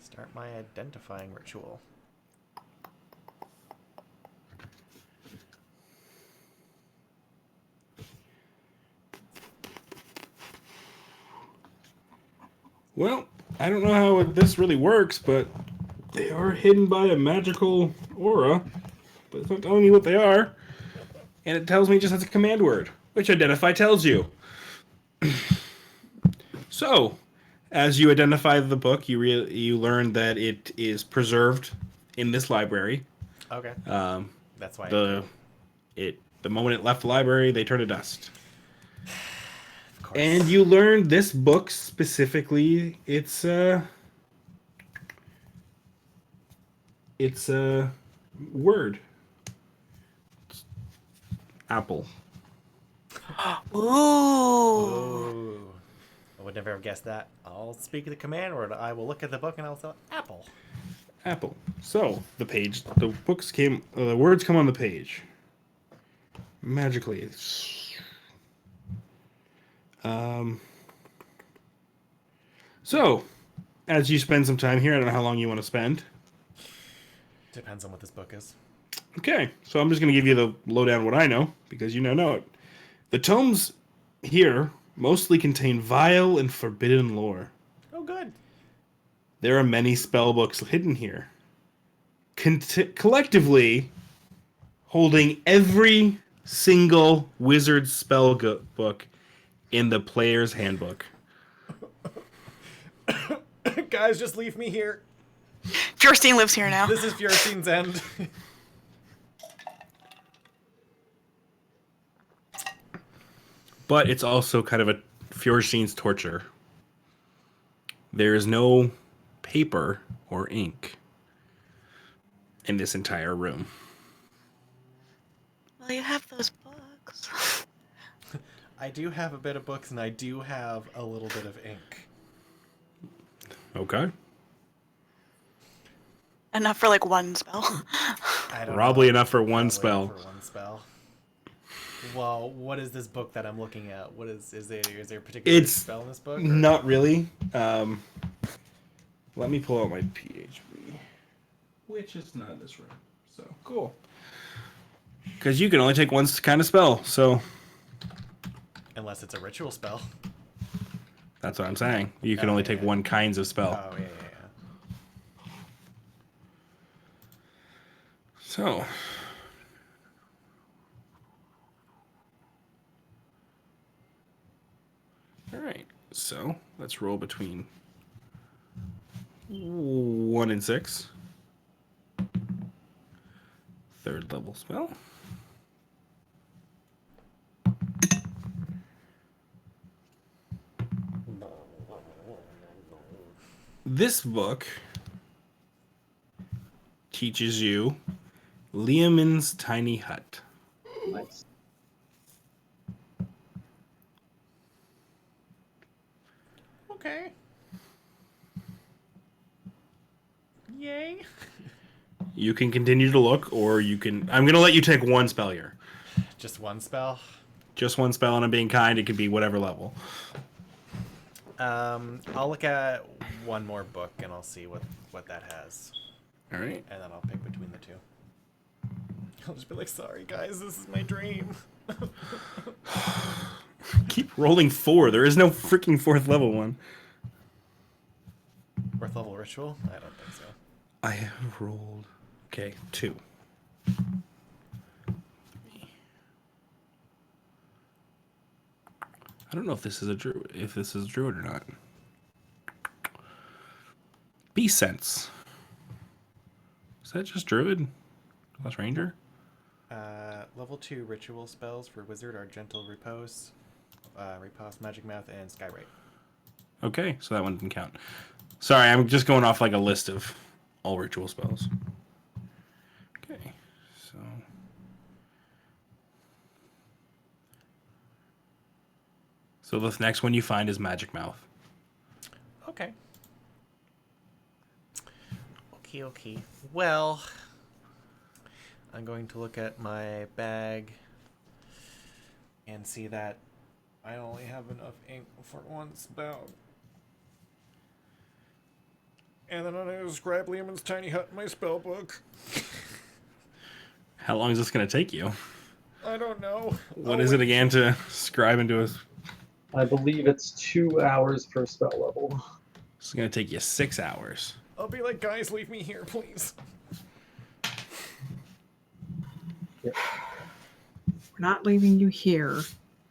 start my identifying ritual. Well, I don't know how this really works, but they are hidden by a magical aura. But it's not telling me what they are. And it tells me just as a command word, which identify tells you. So, as you identify the book, you learn that it is preserved in this library. Okay. Um, That's why. the moment it left the library, they turned to dust. Of course. And you learned this book specifically. It's a word. It's apple. Ooh. Ooh. I would never have guessed that. I'll speak the command word. I will look at the book and I'll say apple. Apple. So the words come on the page magically. So as you spend some time here, I don't know how long you want to spend. Depends on what this book is. Okay, so I'm just going to give you the lowdown what I know, because you know it. The tomes here mostly contain vile and forbidden lore. Oh, good. There are many spell books hidden here, collectively holding every single wizard's spell book in the player's handbook. Guys, just leave me here. Fierstein lives here now. This is Fierstein's end. But it's also kind of a Fierstein's torture. There is no paper or ink in this entire room. Well, you have those books. I do have a bit of books, and I do have a little bit of ink. Okay. Enough for like one spell. I don't Probably know. enough for one Probably spell. enough for one spell. Well, what is this book that I'm looking at? What is there a particular It's spell in this book? Or? Not really. Let me pull out my PHB, which is not in this room. So cool. Because you can only take one kind of spell, so Unless it's a ritual spell. that's what I'm saying. You can only take one kinds of spell. Oh, yeah. So, all right. So let's roll between 1 and 6. Third level spell. This book teaches you Liamin's Tiny Hut. Nice. Okay. Yay. You can continue to look, or you can... I'm going to let you take one spell here. Just one spell? Just one spell, and I'm being kind. It could be whatever level. I'll look at one more book, and I'll see what that has. All right. And then I'll pick between the two. I'll just be like, sorry, guys, this is my dream. Keep rolling 4. There is no freaking 4th level one. Fourth level ritual? I don't think so. I have rolled... Okay, 2. I don't know if this is a druid or not. Beast sense. Is that just druid? Plus ranger? Level 2 ritual spells for wizard are gentle repose, magic mouth, and skywrite. Okay, so that one didn't count. Sorry, I'm just going off like a list of all ritual spells. Okay, so... So the next one you find is Magic Mouth. Okay. Okay. Well, I'm going to look at my bag and see that I only have enough ink for one spell. And then I describe Lehman's tiny hut in my spell book. How long is this going to take you? I don't know. What is it again to scribe into a... I believe it's 2 hours per spell level. It's going to take you 6 hours. I'll be like, guys, leave me here, please. Yep. We're not leaving you here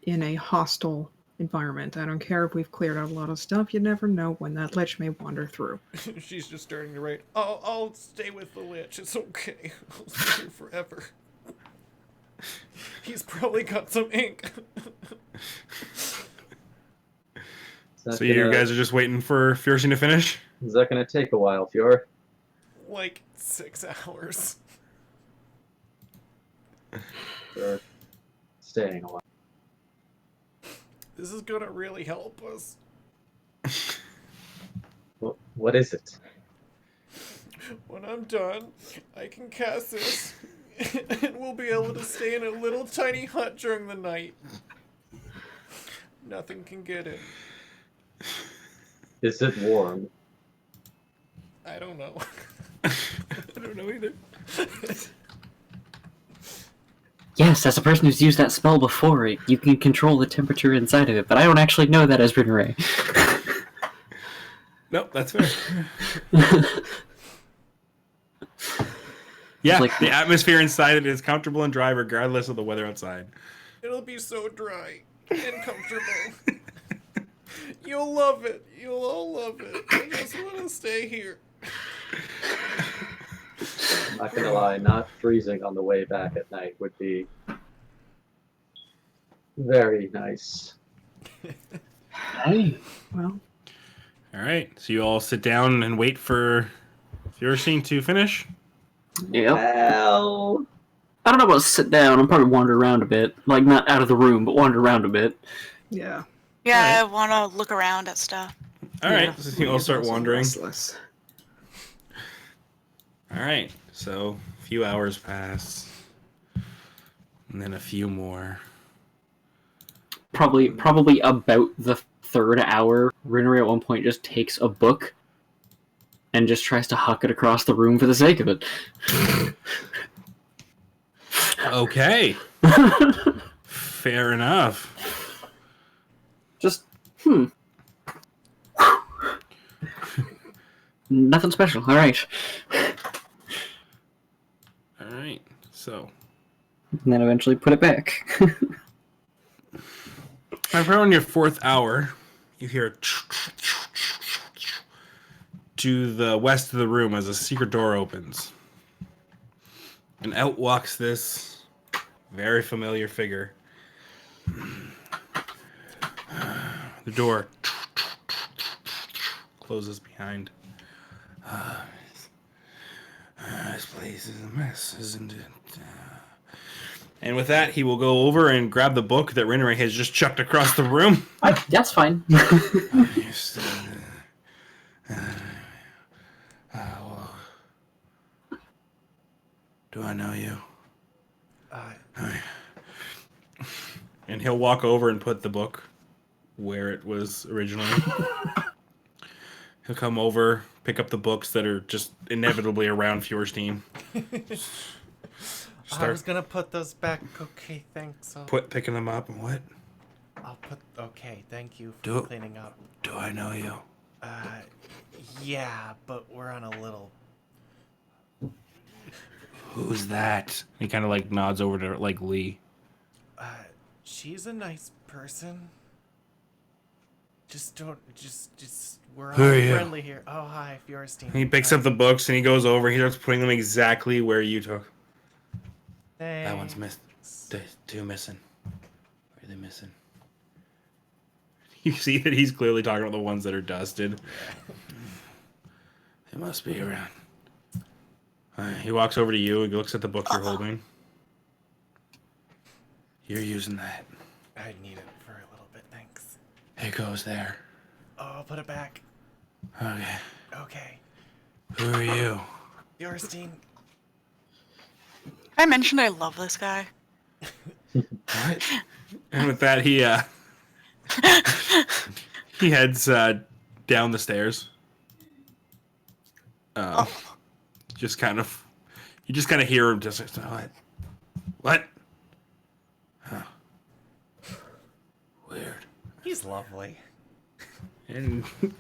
in a hostile environment. I don't care if we've cleared out a lot of stuff. You never know when that lich may wander through. She's just starting to write, I'll stay with the lich. It's okay. I'll stay here forever. He's probably got some ink. So you guys are just waiting for Fiercing to finish? Is that going to take a while, Fior? Like 6 hours. Or staying a while? This is gonna really help us. What is it? When I'm done, I can cast this, and we'll be able to stay in a little tiny hut during the night. Nothing can get in. Is it warm? I don't know. I don't know either. Yes, as a person who's used that spell before, you can control the temperature inside of it, but I don't actually know that as Rinray. Nope, that's fair. Yeah, Like- the atmosphere inside it is comfortable and dry regardless of the weather outside. It'll be so dry and comfortable. You'll love it. You'll all love it. I just want to stay here. I'm not gonna lie, not freezing on the way back at night would be very nice. Hey. Well, All right, so you all sit down and wait for Fiercing to finish? Yep. Well, I don't know about sit down. I'm probably wander around a bit. Like, not out of the room, but wander around a bit. yeah. Yeah, I want to look around at stuff. All right, so you all start Also wandering. restless. All right, so a few hours pass, and then a few more. Probably about the third hour, Rinnery at one point just takes a book and just tries to huck it across the room for the sake of it. Okay, fair enough. Just, Nothing special. All right. All right, so And then eventually put it back. around on your fourth hour, you hear to the west of the room as a secret door opens. And out walks this very familiar figure. The door closes behind. This place is a mess, isn't it? And with that, he will go over and grab the book that Rinneray has just chucked across the room. That's fine. Do I know you? Uh, And he'll walk over and put the book where it was originally. He'll come over, pick up the books that are just inevitably around Fjorstein. I was gonna put those back. Okay, thanks. Picking them up and what? I'll put. Okay, thank you for Do it. cleaning up. Do I know you? Yeah, but we're on a little. Who's that? He kind of like nods over to like Lee. She's a nice person. Just don't. Just. We're all Who are you? friendly here. Oh, hi, Fjorstein. He picks up the books and he goes over. He starts putting them exactly where you took. That one's missed. Two missing. Where are they missing? You see that he's clearly talking about the ones that are dusted. They must be around. He walks over to you and looks at the book you're holding. You're using that. I need it for a little bit, thanks. It goes there. Oh, I'll put it back. Okay. Okay. Who are you? Fjorstein. I mentioned I love this guy. What? And with that, he heads down the stairs. Oh, Just kind of, you just kind of hear him just what? Huh. Weird. He's lovely. And Writing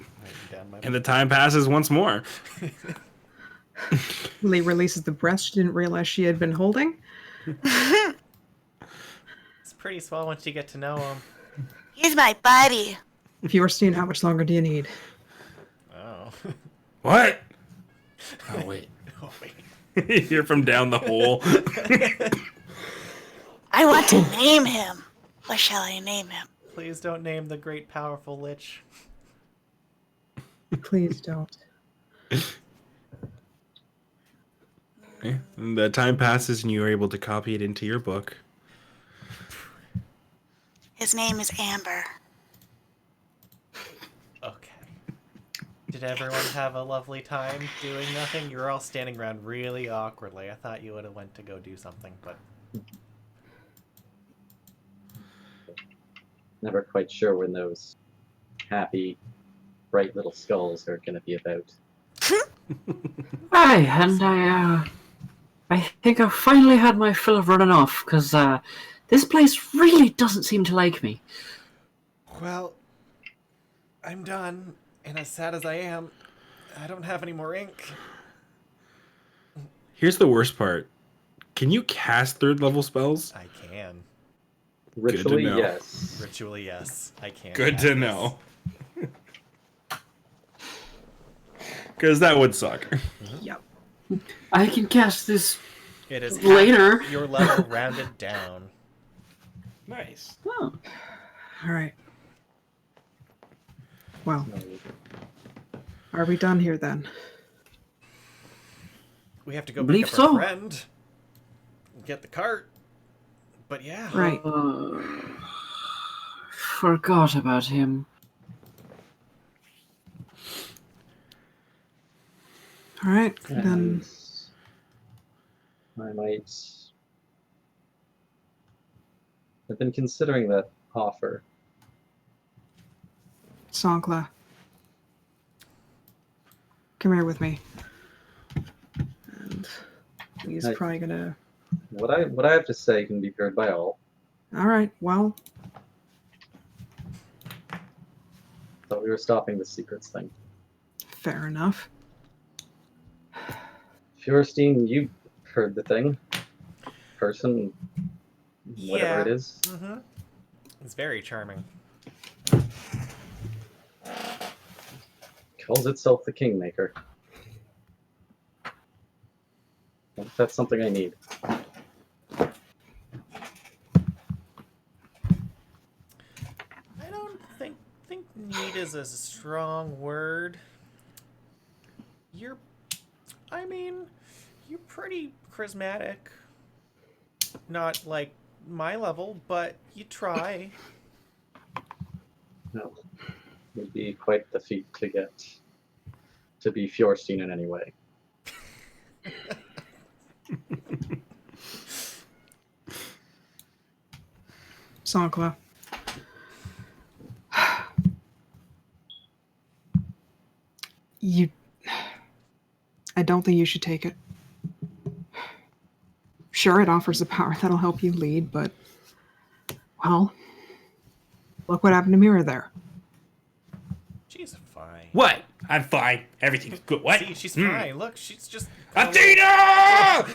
down my and the time passes once more. Lee releases the breast she didn't realize she had been holding. It's pretty swell once you get to know him. he's my buddy. Feuerstein, how much longer do you need? Oh. What? Oh wait. Oh, wait. You hear from down the hole. I want to name him. What shall I name him? Please don't name the great powerful lich. Please don't. Okay. And the time passes, and you are able to copy it into your book. His name is Amber. Okay. Did everyone have a lovely time doing nothing? You were all standing around really awkwardly. I thought you would have went to go do something, but Never quite sure when those happy, bright little skulls are going to be about. Aye, and I think I finally had my fill of running off, because this place really doesn't seem to like me. well, I'm done, and as sad as I am, I don't have any more ink. Here's the worst part. Can you cast third level spells? I can. Ritually, know. yes. Ritually, yes, I can. Good cast to this. know. Because that would suck. Yep. I can cast this It is later. half your level rounded down. Nice. Oh. All right. Well, are we done here then? We have to go Believe pick up our so. friend. And get the cart. But yeah. Right. Forgot about him. All right. Then And I might. I've been considering that offer. Sankla, come here with me. And he's Hey. probably gonna. What I have to say can be heard by all. All right. Well, Thought we were stopping the secrets thing. fair enough. Feuerstein, you heard the thing. Person, whatever Yeah. it is. Mm-hmm. It's very charming. Calls itself the Kingmaker. That's something I need. I don't think need is a strong word. You're pretty charismatic. Not like my level, but you try. No. It would be quite the feat to get to be Feuerstein in any way. Sankla. You. I don't think you should take it. Sure, it offers a power that'll help you lead, but. Well. Look what happened to Mira there. She's fine. What? I'm fine. Everything's good. What? See, she's fine. Look, she's just Athena!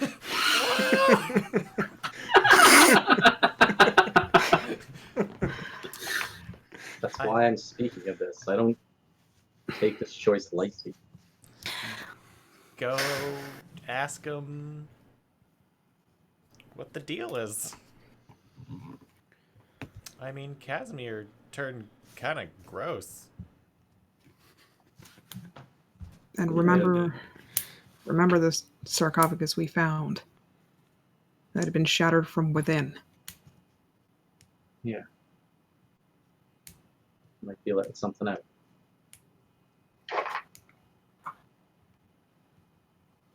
That's why I'm speaking of this. I don't take this choice lightly. Go ask him what the deal is. I mean, Casimir turned kind of gross. And remember the sarcophagus we found that had been shattered from within. Yeah. Might be letting something out.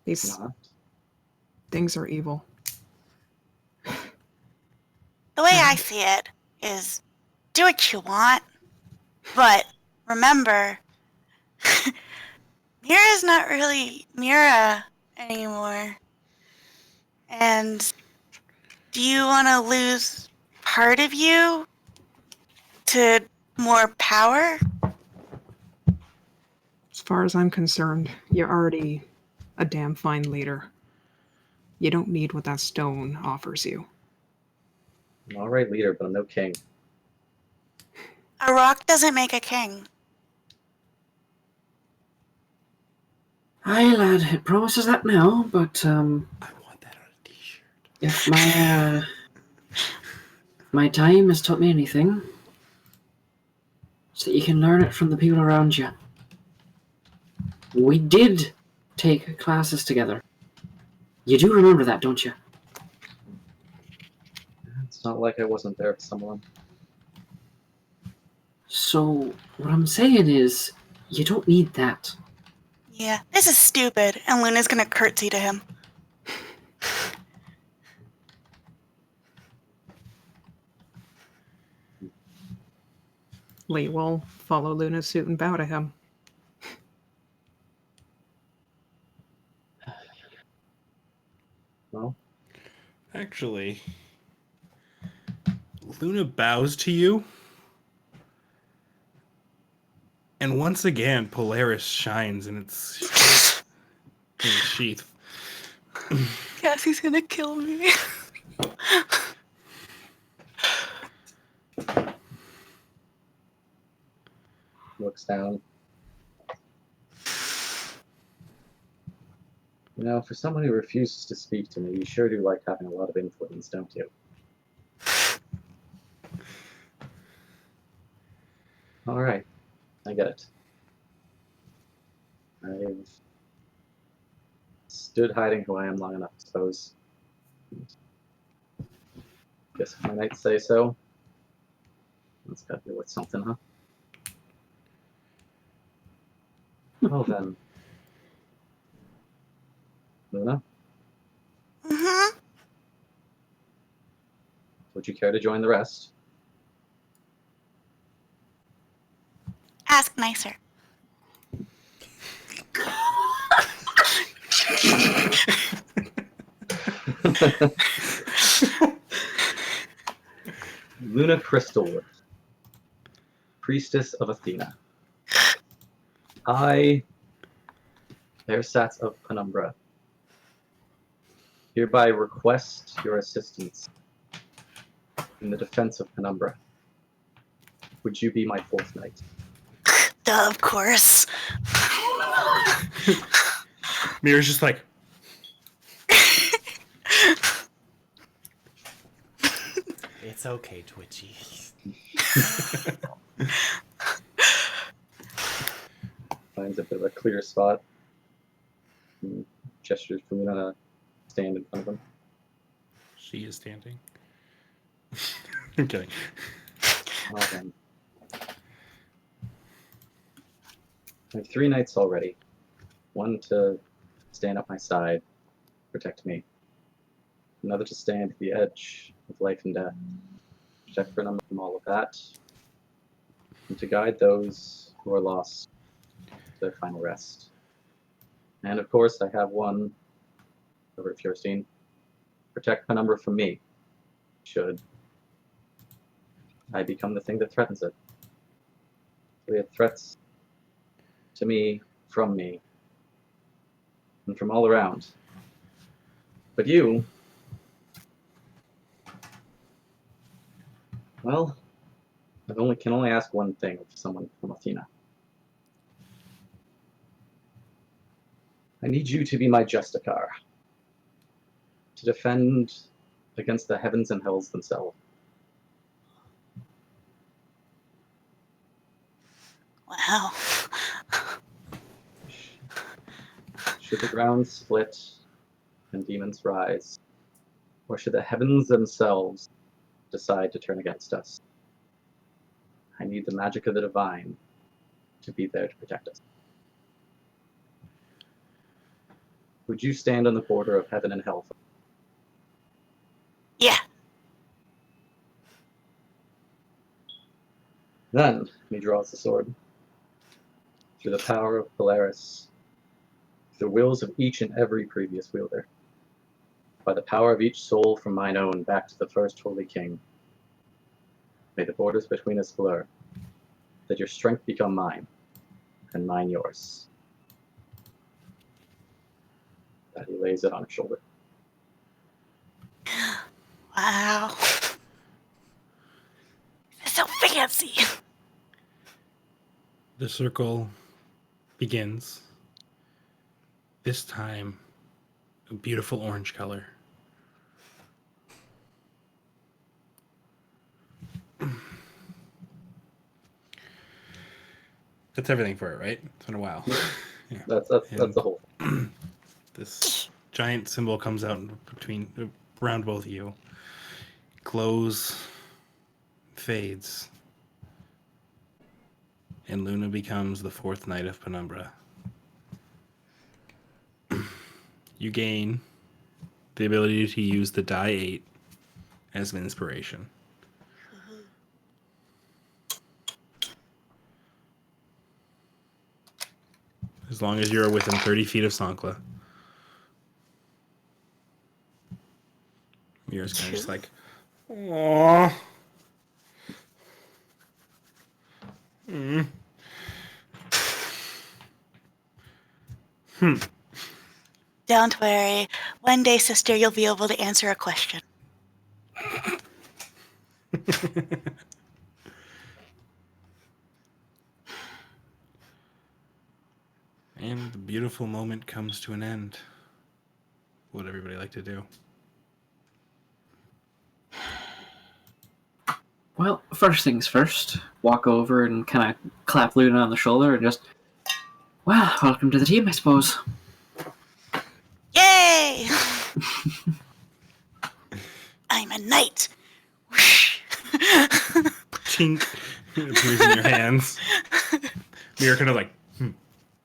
These Not. things are evil. The way I see it, is do what you want, but remember, Mira's not really Mira anymore. And do you want to lose part of you to more power? As far as I'm concerned, you're already a damn fine leader. You don't need what that stone offers you. I'm all right, leader, but I'm no king. A rock doesn't make a king. Aye, lad, it promises that now, but I want that on a t-shirt. if my time has taught me anything, it's that you can learn it from the people around you. We did take classes together. You do remember that, don't you? It's not like I wasn't there for someone. So, what I'm saying is, you don't need that. Yeah, this is stupid, and Luna's gonna curtsy to him. Lee will follow Luna's suit and bow to him. Well, Actually, Luna bows to you. And once again, Polaris shines in its sheath. Cassie's gonna kill me. looks down. You know, for someone who refuses to speak to me, you sure do like having a lot of influence, don't you? All right, I get it. I've stood hiding who I am long enough, I suppose. Guess if my knights say so. That's gotta be worth something, huh? Well then. Luna, Mm-hmm. would you care to join the rest? Ask nicer. Luna Crystalwood, priestess of Athena. I, Ersatz of Penumbra, hereby request your assistance in the defense of Penumbra. Would you be my fourth knight? Duh, of course. Mira's just like, It's okay, Twitchy. Finds a bit of a clear spot. And gestures for Luna to stand in front of him. she is standing. I'm kidding. Well then. I have 3 knights already. 1 to stand at my side, protect me. Another to stand at the edge of life and death, protect Penumbra from all of that. And to guide those who are lost to their final rest. And of course, I have 1 over at Fierstein. Protect Penumbra from me, should I become the thing that threatens it. We have threats to me, from me, and from all around. But you, well, can only ask one thing of someone from Athena. I need you to be my Justicar, to defend against the heavens and hells themselves. Wow. Should the ground split and demons rise, or should the heavens themselves decide to turn against us, I need the magic of the divine to be there to protect us. Would you stand on the border of heaven and hell? Yeah. Then he draws the sword. Through the power of Polaris, the wills of each and every previous wielder, by the power of each soul from mine own back to the first holy king, may the borders between us blur, that your strength become mine, and mine yours. That he lays it on his shoulder. Wow. It's so fancy. The circle begins. This time, a beautiful orange color. That's everything for it, right? It's been a while. Yeah. That's the whole thing. This giant symbol comes out around both of you. Glows, fades, and Luna becomes the fourth knight of Penumbra. You gain the ability to use the die 8 as an inspiration. As long as you're within 30 feet of Sankla. Mira's kind of just like, aww. Don't worry. One day, sister, you'll be able to answer a question. And the beautiful moment comes to an end. What would everybody like to do? Well, first things first, walk over and kind of clap Luna on the shoulder and just, well, welcome to the team, I suppose. Yay! I'm a knight. Whoosh. Tink. It appears in your hands. Mira kind of like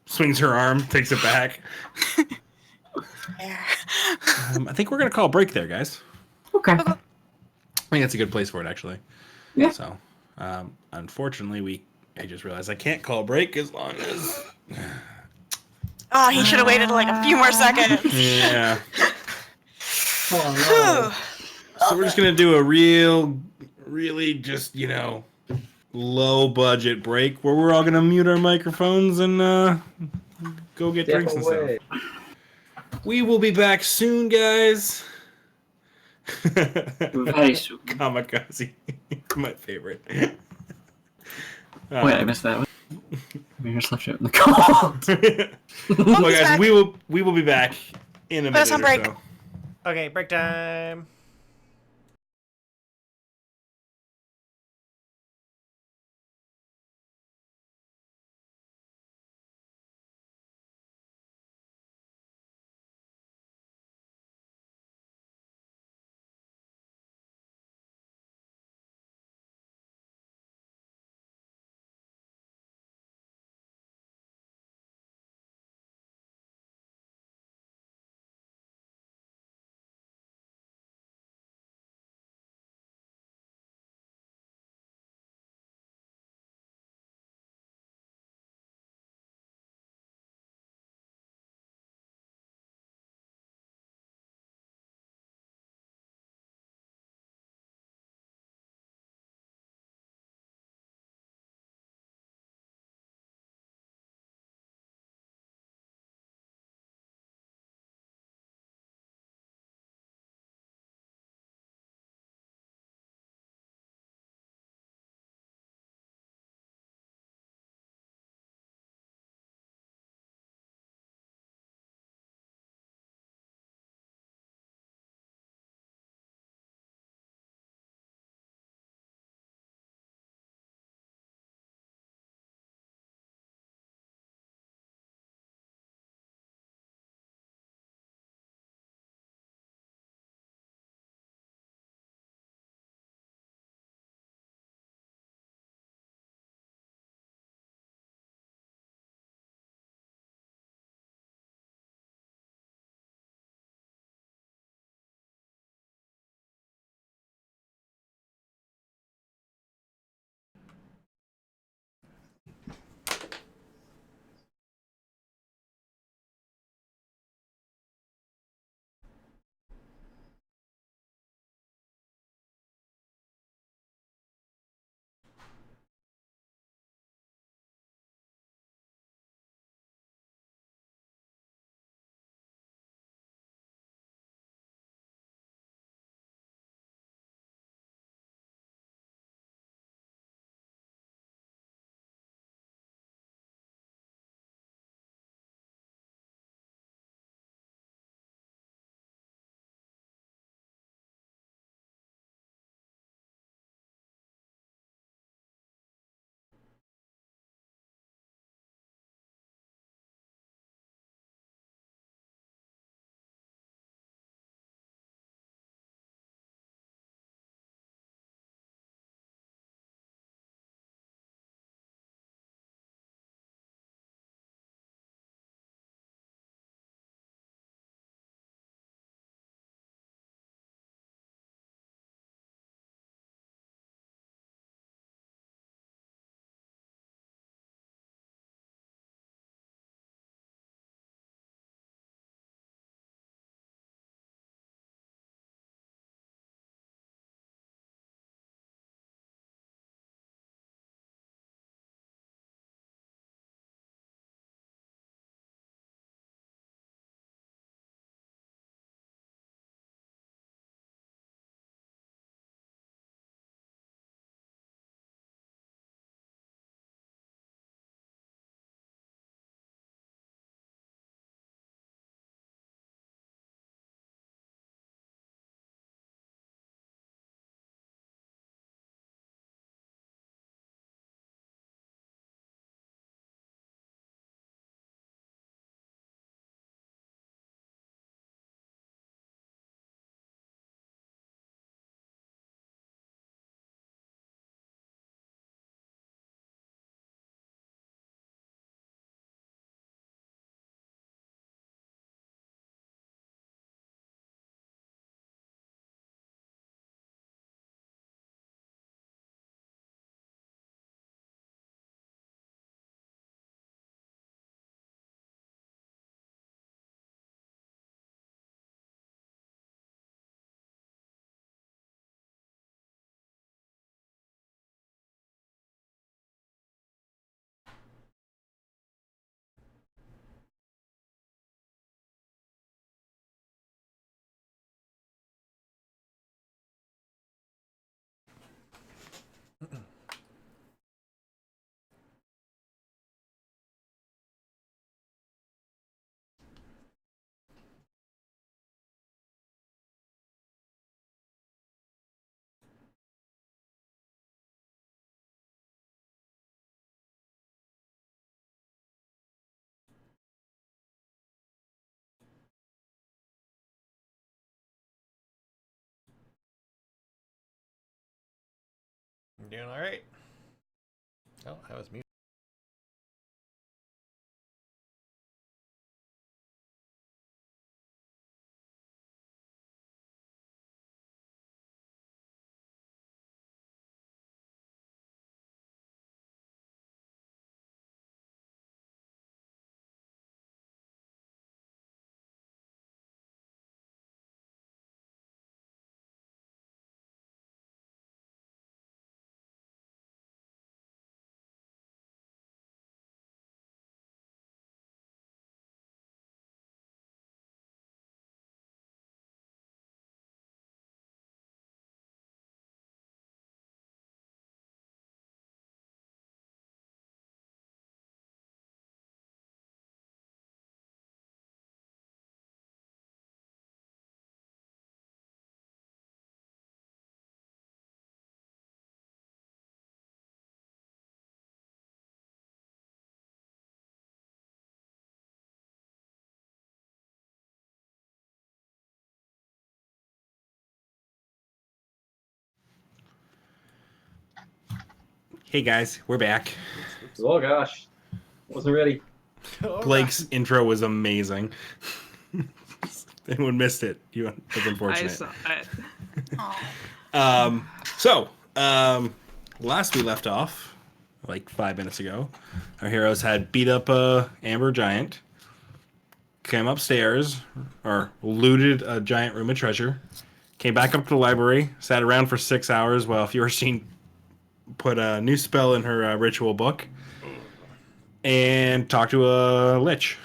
swings her arm, takes it back. There. I think we're going to call a break there, guys. Okay. I think that's a good place for it, actually. Yeah. So, unfortunately, I just realized I can't call a break as long as... Oh, he should have waited like a few more seconds. Yeah. Oh, So we're just going to do a really just, low budget break where we're all going to mute our microphones and go get drinks and stuff. We will be back soon, guys. Very soon. Kamikaze. My favorite. Wait, I missed that one. We just left it in the cold. Well, He's guys, back. we will be back in a Put us minute on or break. so. Okay, break time. I'm doing all right. Oh, I was muted. Hey guys, we're back. Oh gosh, wasn't ready. All Blake's right. intro was amazing. Anyone missed it? It's I unfortunate. saw it. Oh. Last we left off, like 5 minutes ago, our heroes had beat up Amber Giant, came upstairs, or looted a giant room of treasure, came back up to the library, sat around for 6 hours while Fiorstein put a new spell in her ritual book, and talked to a lich.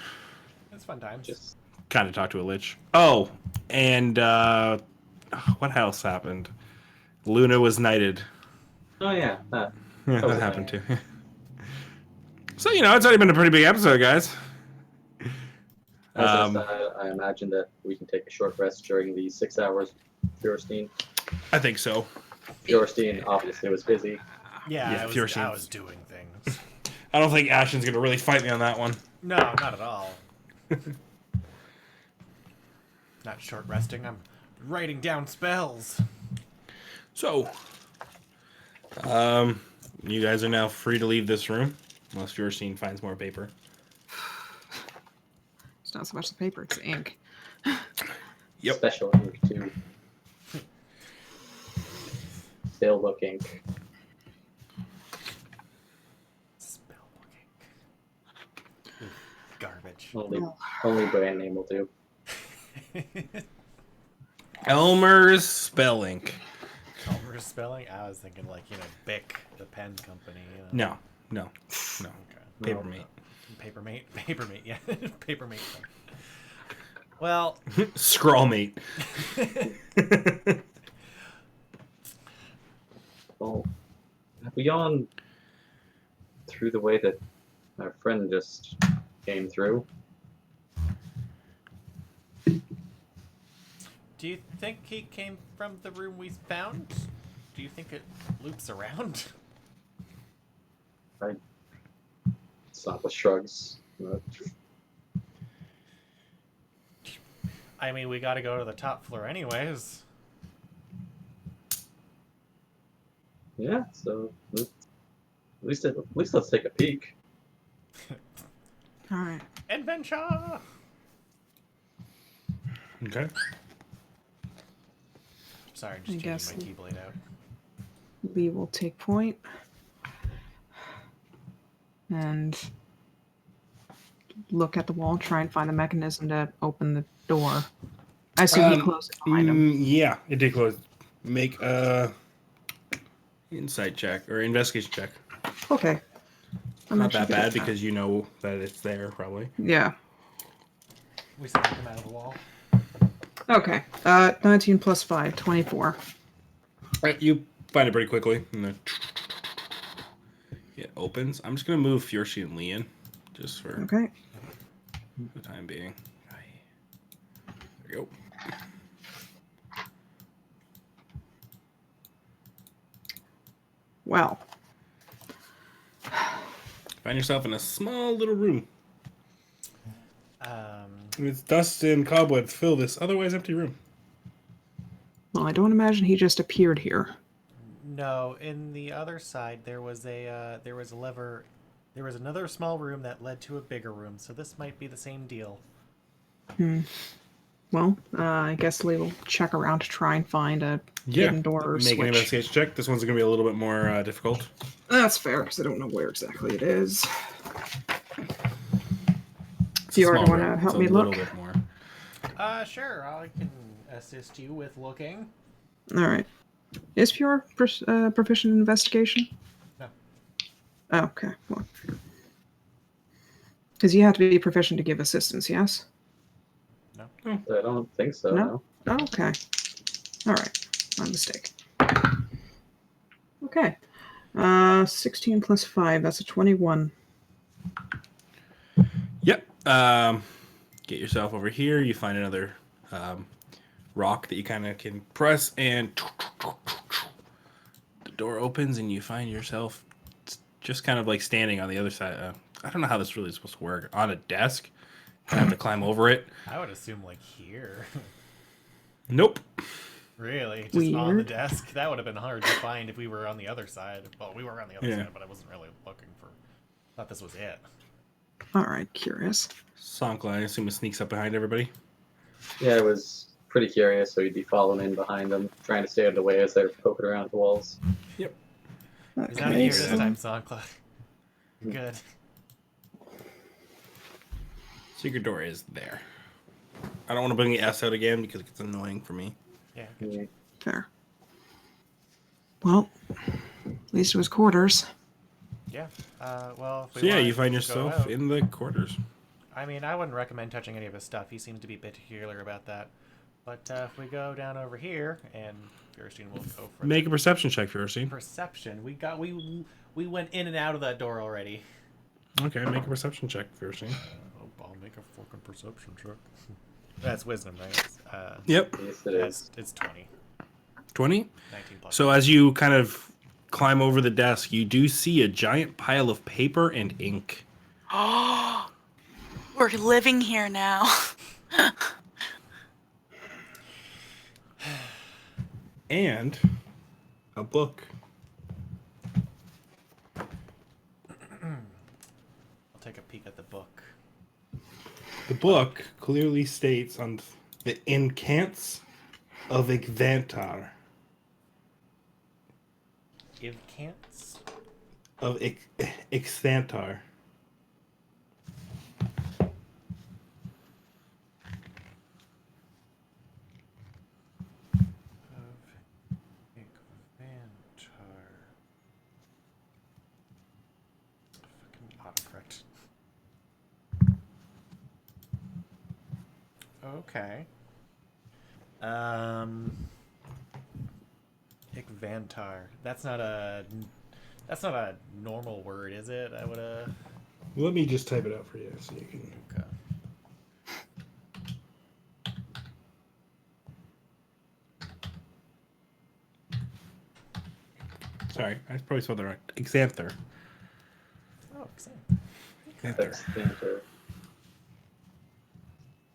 It's fun times. Just Kind of talked to a lich. Oh, and what else happened? Luna was knighted. oh yeah, Yeah, was that a happened too. So, it's already been a pretty big episode, guys. as I said, I imagine that we can take a short rest during the 6 hours. Feuerstein. I think so. Feuerstein obviously was busy. Yeah, Yeah, I was Fiorstein's- doing things. I don't think Ashen's going to really fight me on that one. No, not at all. Not short resting. I'm writing down spells. So, you guys are now free to leave this room, unless Fiorstein finds more paper. It's not so much the paper, it's the ink. Yep. Special ink too. Stale book ink. Spellbook ink. Garbage. Only brand name will do. Elmer's Spell Ink. Elmer's spelling? I was thinking Bic, the pen company. No. Okay. Papermate. Papermate, yeah. Papermate. Well, Scrawlmate. Well, have we gone through the way that our friend just came through? do you think he came from the room we found? Do you think it loops around? Sokka shrugs. I mean, we gotta go to the top floor anyways. Yeah, so at least let's take a peek. Alright. Adventure! Okay. Sorry, I just guess- changing my keyblade out. We will take point. And look at the wall, try and find the mechanism to open the door. I assume he closed it behind him. Yeah, it did close. Make a insight check or investigation check. Okay. I'm Not actually that good at bad because you know that it's there, probably. Yeah. We sent him out of the wall. Okay. 19 plus 5, 24. Right, you find it pretty quickly. And then it opens. I'm just gonna move Fierce and Lee in, just for Okay. the time being. There you go. Well. Find yourself in a small little room. With dust and cobwebs fill this otherwise empty room. Well, I don't imagine he just appeared here. No, in the other side there was a lever. There was another small room that led to a bigger room, so this might be the same deal. Well, I guess Lee will check around to try and find a hidden door or Make an switch. investigation check. This one's going to be a little bit more difficult. That's fair, because I don't know where exactly it is. It's Do you a already small want to room. help It's me a look? little bit more. Sure, I can assist you with looking. All right. Is Pure proficient in investigation? No. Oh, okay. Well, because you have to be proficient to give assistance, yes? I don't think so. No? No. Oh, okay. All right. My mistake. Okay. 16 plus 5. That's a 21. Yep. Get yourself over here. You find another rock that you kind of can press, and the door opens, and you find yourself just kind of like standing on the other side. I don't know how this really is supposed to work. On a desk. I have to climb over it. I would assume like here. Nope. Really? Just on the Weird. desk? That would have been hard to find if we were on the other side. Well, we were on the other Yeah. side, but I wasn't really looking for... Thought this was it. All right. Curious. Sonkla, I assume it sneaks up behind everybody. Yeah, I was pretty curious, so you'd be following in behind them, trying to stay out of the way as they're poking around the walls. He's not Okay, here so- this time, Sonkla. You're good. Secret door is there. I don't want to bring the S out again because it gets annoying for me. Yeah. Mm, Fair. Well, at least it was quarters. Yeah. Well, if we So yeah, want you find to go yourself out- in the quarters. I mean, I wouldn't recommend touching any of his stuff. He seems to be particular about that. But if we go down over here, and Kirsten will go for Make the a perception check, Fierstein. perception. We went in and out of that door already. Okay, make a perception check, Fierstein. I'll make a fucking perception check. That's wisdom, right? Yep, Yes, it is. It's 20. 20. 19 plus. So as you kind of climb over the desk, you do see a giant pile of paper and ink. Oh, we're living here now. And a book. I'll take a peek at the book. The book clearly states on the incants of Igvantar. Ivcants? Of Ixthantar. Of Ivvantar. Fucking autocorrect. Okay. Ivvantar. That's not a normal word, is it? I would Let me just type it out for you so you can. Okay. Sorry, I probably spelled that right. Xanther. Oh, exciting. Xanther.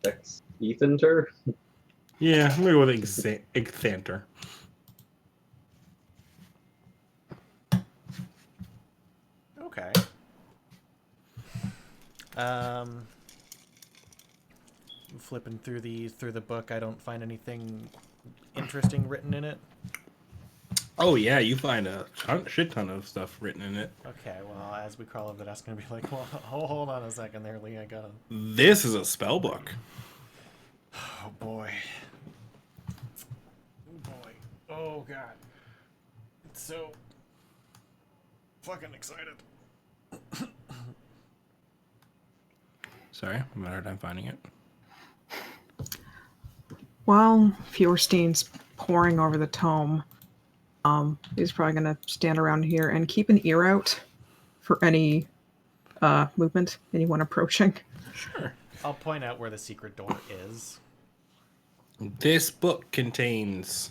Exthanter. Ethanter? Yeah, I'm gonna go with Xanther. Okay. Flipping through the book, I don't find anything interesting written in it. Oh yeah, you find a shit ton of stuff written in it. Okay, well, as we crawl over the desk, I'm gonna be like, well, hold on a second there, Lee. I gotta. This is a spell book. Oh boy. Oh boy. Oh god. It's so fucking excited. Sorry, I'm having a hard time finding it. While Fjorstein's poring over the tome, he's probably going to stand around here and keep an ear out for any movement, anyone approaching. Sure. I'll point out where the secret door is. This book contains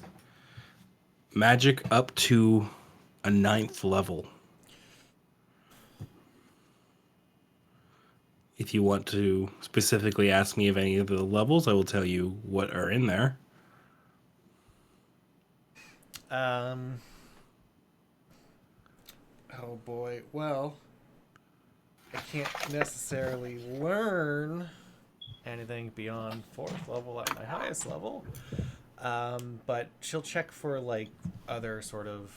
magic up to a 9th level. If you want to specifically ask me of any of the levels, I will tell you what are in there. Oh boy. Well, I can't necessarily learn anything beyond 4th level at my highest level. But she'll check for like other sort of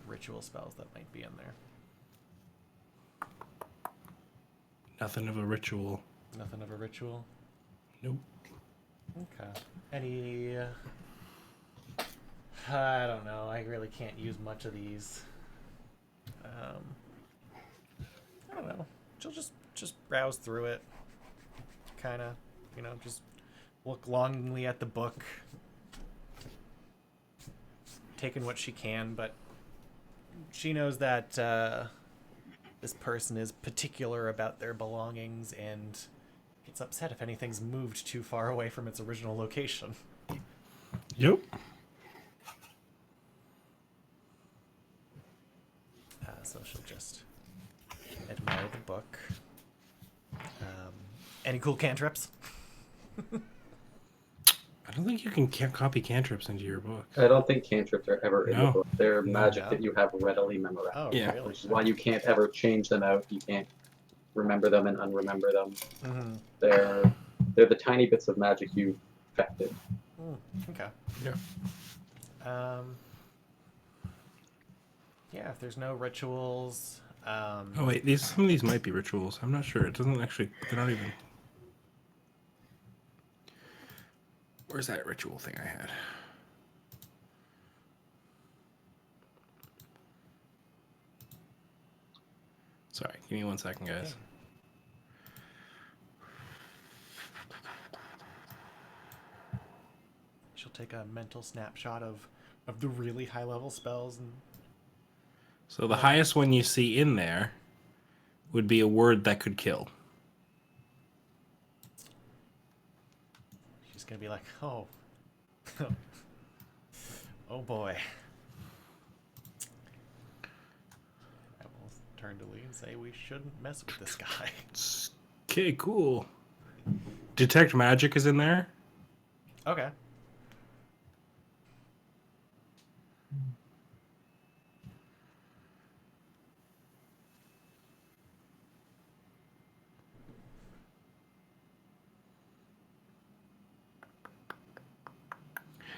ritual spells that might be in there. Nothing of a ritual. Nothing of a ritual. Nope. Okay. Any? I don't know. I really can't use much of these. I don't know. She'll just browse through it. Kind of, just look longingly at the book, taking what she can, but she knows that this person is particular about their belongings and gets upset if anything's moved too far away from its original location. Yep. So she'll just admire the book. Any cool cantrips? I don't think you can copy cantrips into your book. I don't think cantrips are ever in the No. book. They're No. magic that you have readily memorized. Oh, Yeah. really? Which is why you can't ever change them out. You can't remember them and unremember them. Mm-hmm. They're the tiny bits of magic you've affected. Okay. Yeah. Yeah, if there's no rituals. Oh wait, some of these might be rituals. I'm not sure. It doesn't actually. They're not even. Where's that ritual thing I had? Sorry, give me 1 second, guys. Okay. She'll take a mental snapshot of the really high level spells and So the highest one you see in there would be a word that could kill. she's gonna be like, oh. Oh boy. I will turn to Lee and say we shouldn't mess with this guy. Okay, cool. Detect magic is in there. Okay.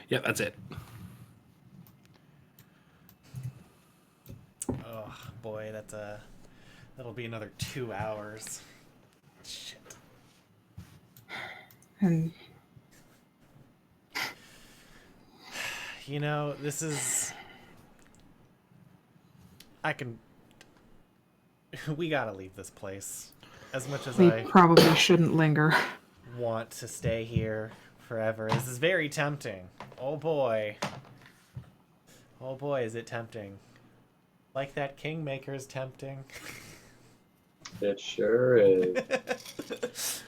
Yeah, that's it. Oh boy, that'll be another 2 hours. Shit. And This is. We gotta leave this place. As much as we I probably shouldn't linger. want to stay here forever, this is very tempting. Oh boy. Oh boy, is it tempting. Like that Kingmaker's tempting. It sure is.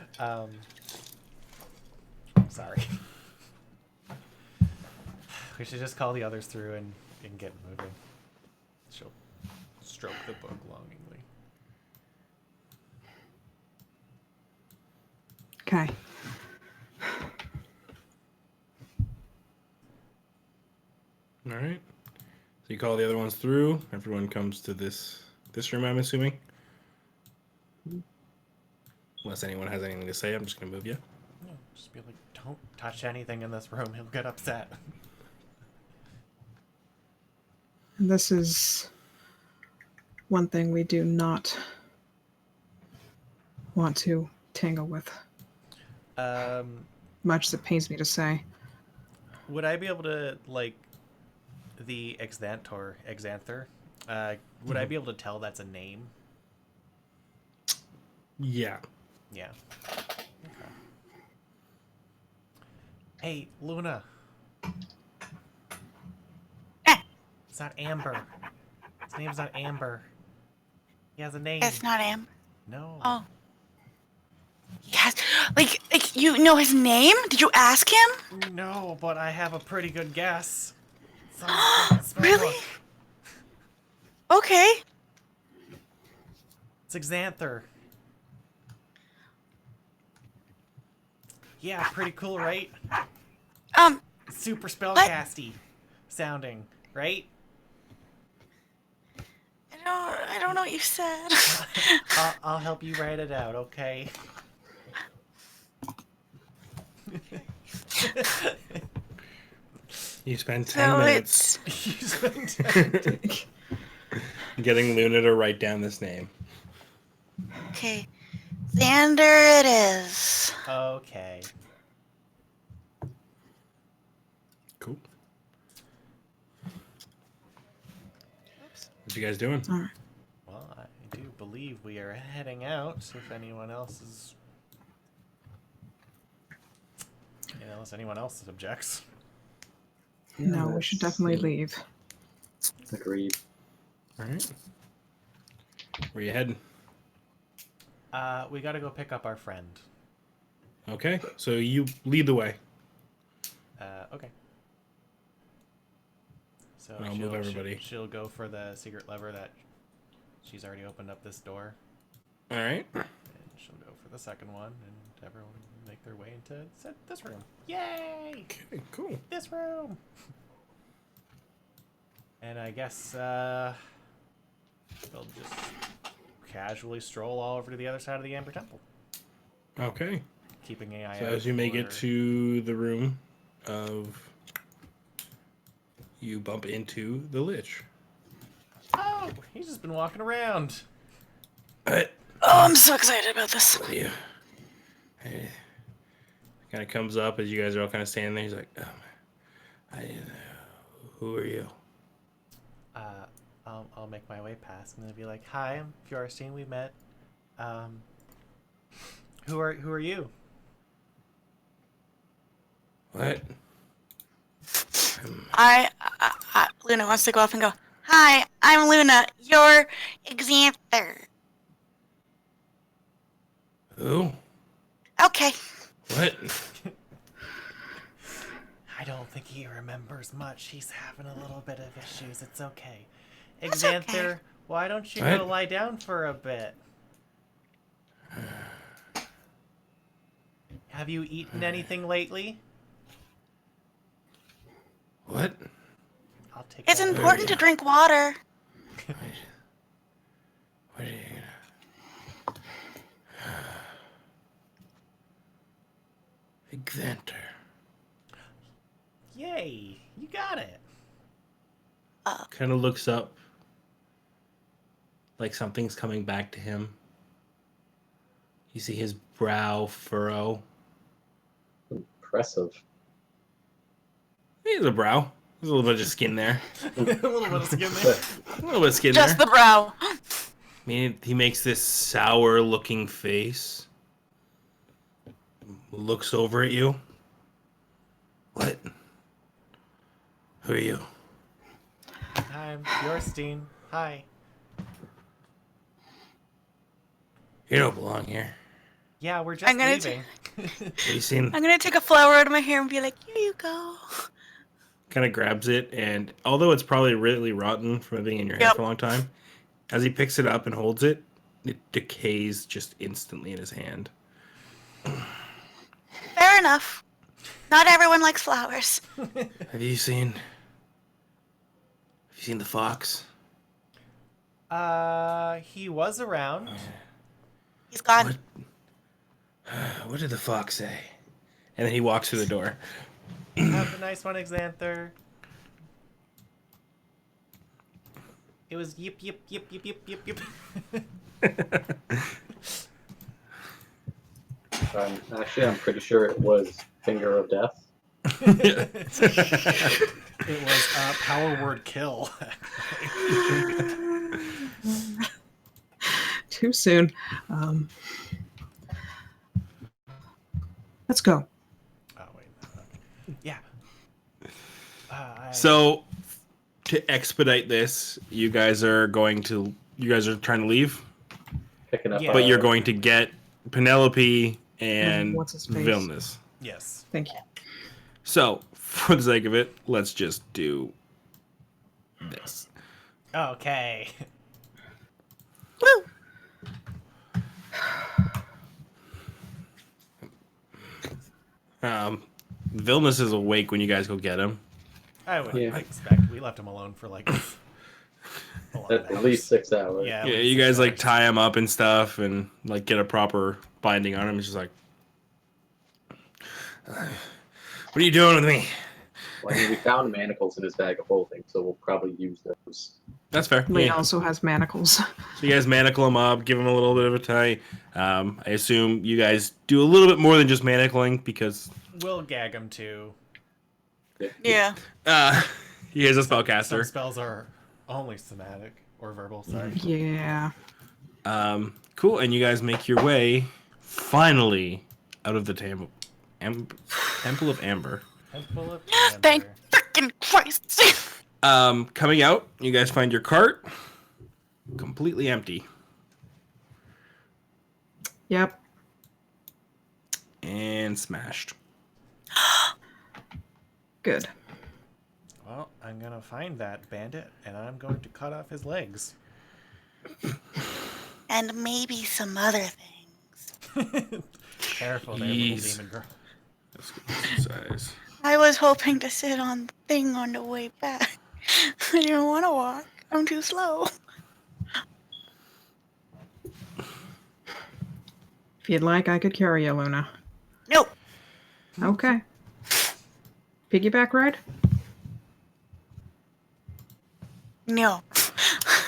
Sorry. We should just call the others through and get moving. She'll stroke the book longingly. Okay. All right. So you call the other ones through. Everyone comes to this room, I'm assuming. Unless anyone has anything to say, I'm just gonna move you. Yeah, just be like, don't touch anything in this room. He'll get upset. And this is one thing we do not want to tangle with. Much as it pains me to say. Would I be able to, like, the Exanther, would I be able to tell that's a name? Yeah. Yeah. Okay. Hey, Luna. It's not Amber. His name's not Amber. He has a name. It's not Amber. No. Oh. Yes. Like you know his name? Did you ask him? No, but I have a pretty good guess. It's on his fucking spell Really? book. Okay. It's Exanther. Yeah, pretty cool, right? Super spellcasty sounding, right? I don't don't know what you said. I'll help you write it out, okay? You spend 10 So minutes You spent getting Luna to write down this name. okay. Xander it is. Okay. Cool. What you guys doing? All right. Well, I do believe we are heading out. If anyone else is, unless anyone else objects. No, we should definitely leave. Agreed. All right. Where you heading? We gotta go pick up our friend. Okay, so you lead the way. Okay. So I'll move everybody. She'll go for the secret lever that she's already opened up this door, All right. and she'll go for the second one, and everyone will make their way into this room. Yay! Okay, cool. This room. And I guess they'll just casually stroll all over to the other side of the Amber Temple, Okay. keeping an eye So out. as you make it for- to the room you bump into the Lich. Oh, he's just been walking around. What? Oh, I'm so excited about this. What are you? Kind of comes up as you guys are all kind of standing there. He's like, I didn't know. Who are you? I'll make my way past and then be like, "Hi, I'm Fjorstein. We met. Who are you?" What? Luna wants to go up and go, "Hi, I'm Luna. You're Xanther." Who? Okay. What? I don't think he remembers much. He's having a little bit of issues. It's okay. That's Xanther, okay. why don't you What? go lie down for a bit? Have you eaten anything lately? What? I'll take It's that. important to drink water. What are you gonna... Xanter. Yay! You got it. Kind of looks up like something's coming back to him. You see his brow furrow. Impressive. He has a brow. There's a little bit of skin there. A little bit of skin there. A little bit of skin Just there. the brow. I mean, he makes this sour-looking face. Looks over at you. What? Who are you? I'm Fjorstein. Hi. You don't belong here. Yeah, we're just I'm gonna leaving. Have you seen? I'm gonna take a flower out of my hair and be like, "Here you go." Kind of grabs it, and although it's probably really rotten from being in your hair Yep. for a long time, as he picks it up and holds it, it decays just instantly in his hand. Fair enough. Not everyone likes flowers. Have you seen the fox? He was around. He's gone. What? What did the fox say? And then he walks through the door. Have a nice one, Xanther. It was yip yip yip yip yip yip yip. I'm pretty sure it was Finger of Death. It was power word kill. Too soon. Let's go. Oh wait. Yeah. So, to expedite this, you guys are trying to leave, Picking up. Yeah. but you're going to get Penelope and What's his face? Vilnius. Yes. Thank you. So, for the sake of it, let's just do this. Okay. Woo! Vilnius is awake when you guys go get him. I would Yeah. expect. We left him alone for like a At least 6 hours. Yeah. at Yeah, least you guys 6 like hours. tie him up and stuff, and like get a proper binding on him. It's just like, what are you doing with me? Well, I mean, we found manacles in his bag of holding, so we'll probably use those. That's fair. Lee Yeah. also has manacles. So you guys manacle him up, give him a little bit of a tie. I assume you guys do a little bit more than just manacling because We'll gag him too. Yeah. he is a Some spellcaster. spells are only somatic or verbal. Sorry. Yeah. Cool, and you guys make your way finally out of the Temple of Amber. Temple of Thank Amber. freaking Christ. Coming out, you guys find your cart completely empty Yep. and smashed. Good. Well, I'm gonna find that bandit and I'm going to cut off his legs. And maybe some other things. Careful there, little Jeez. demon girl. That's good exercise. I was hoping to sit on the thing on the way back. I didn't want to walk. I'm too slow. If you'd like, I could carry you, Luna. Nope. Okay. Piggyback ride? No.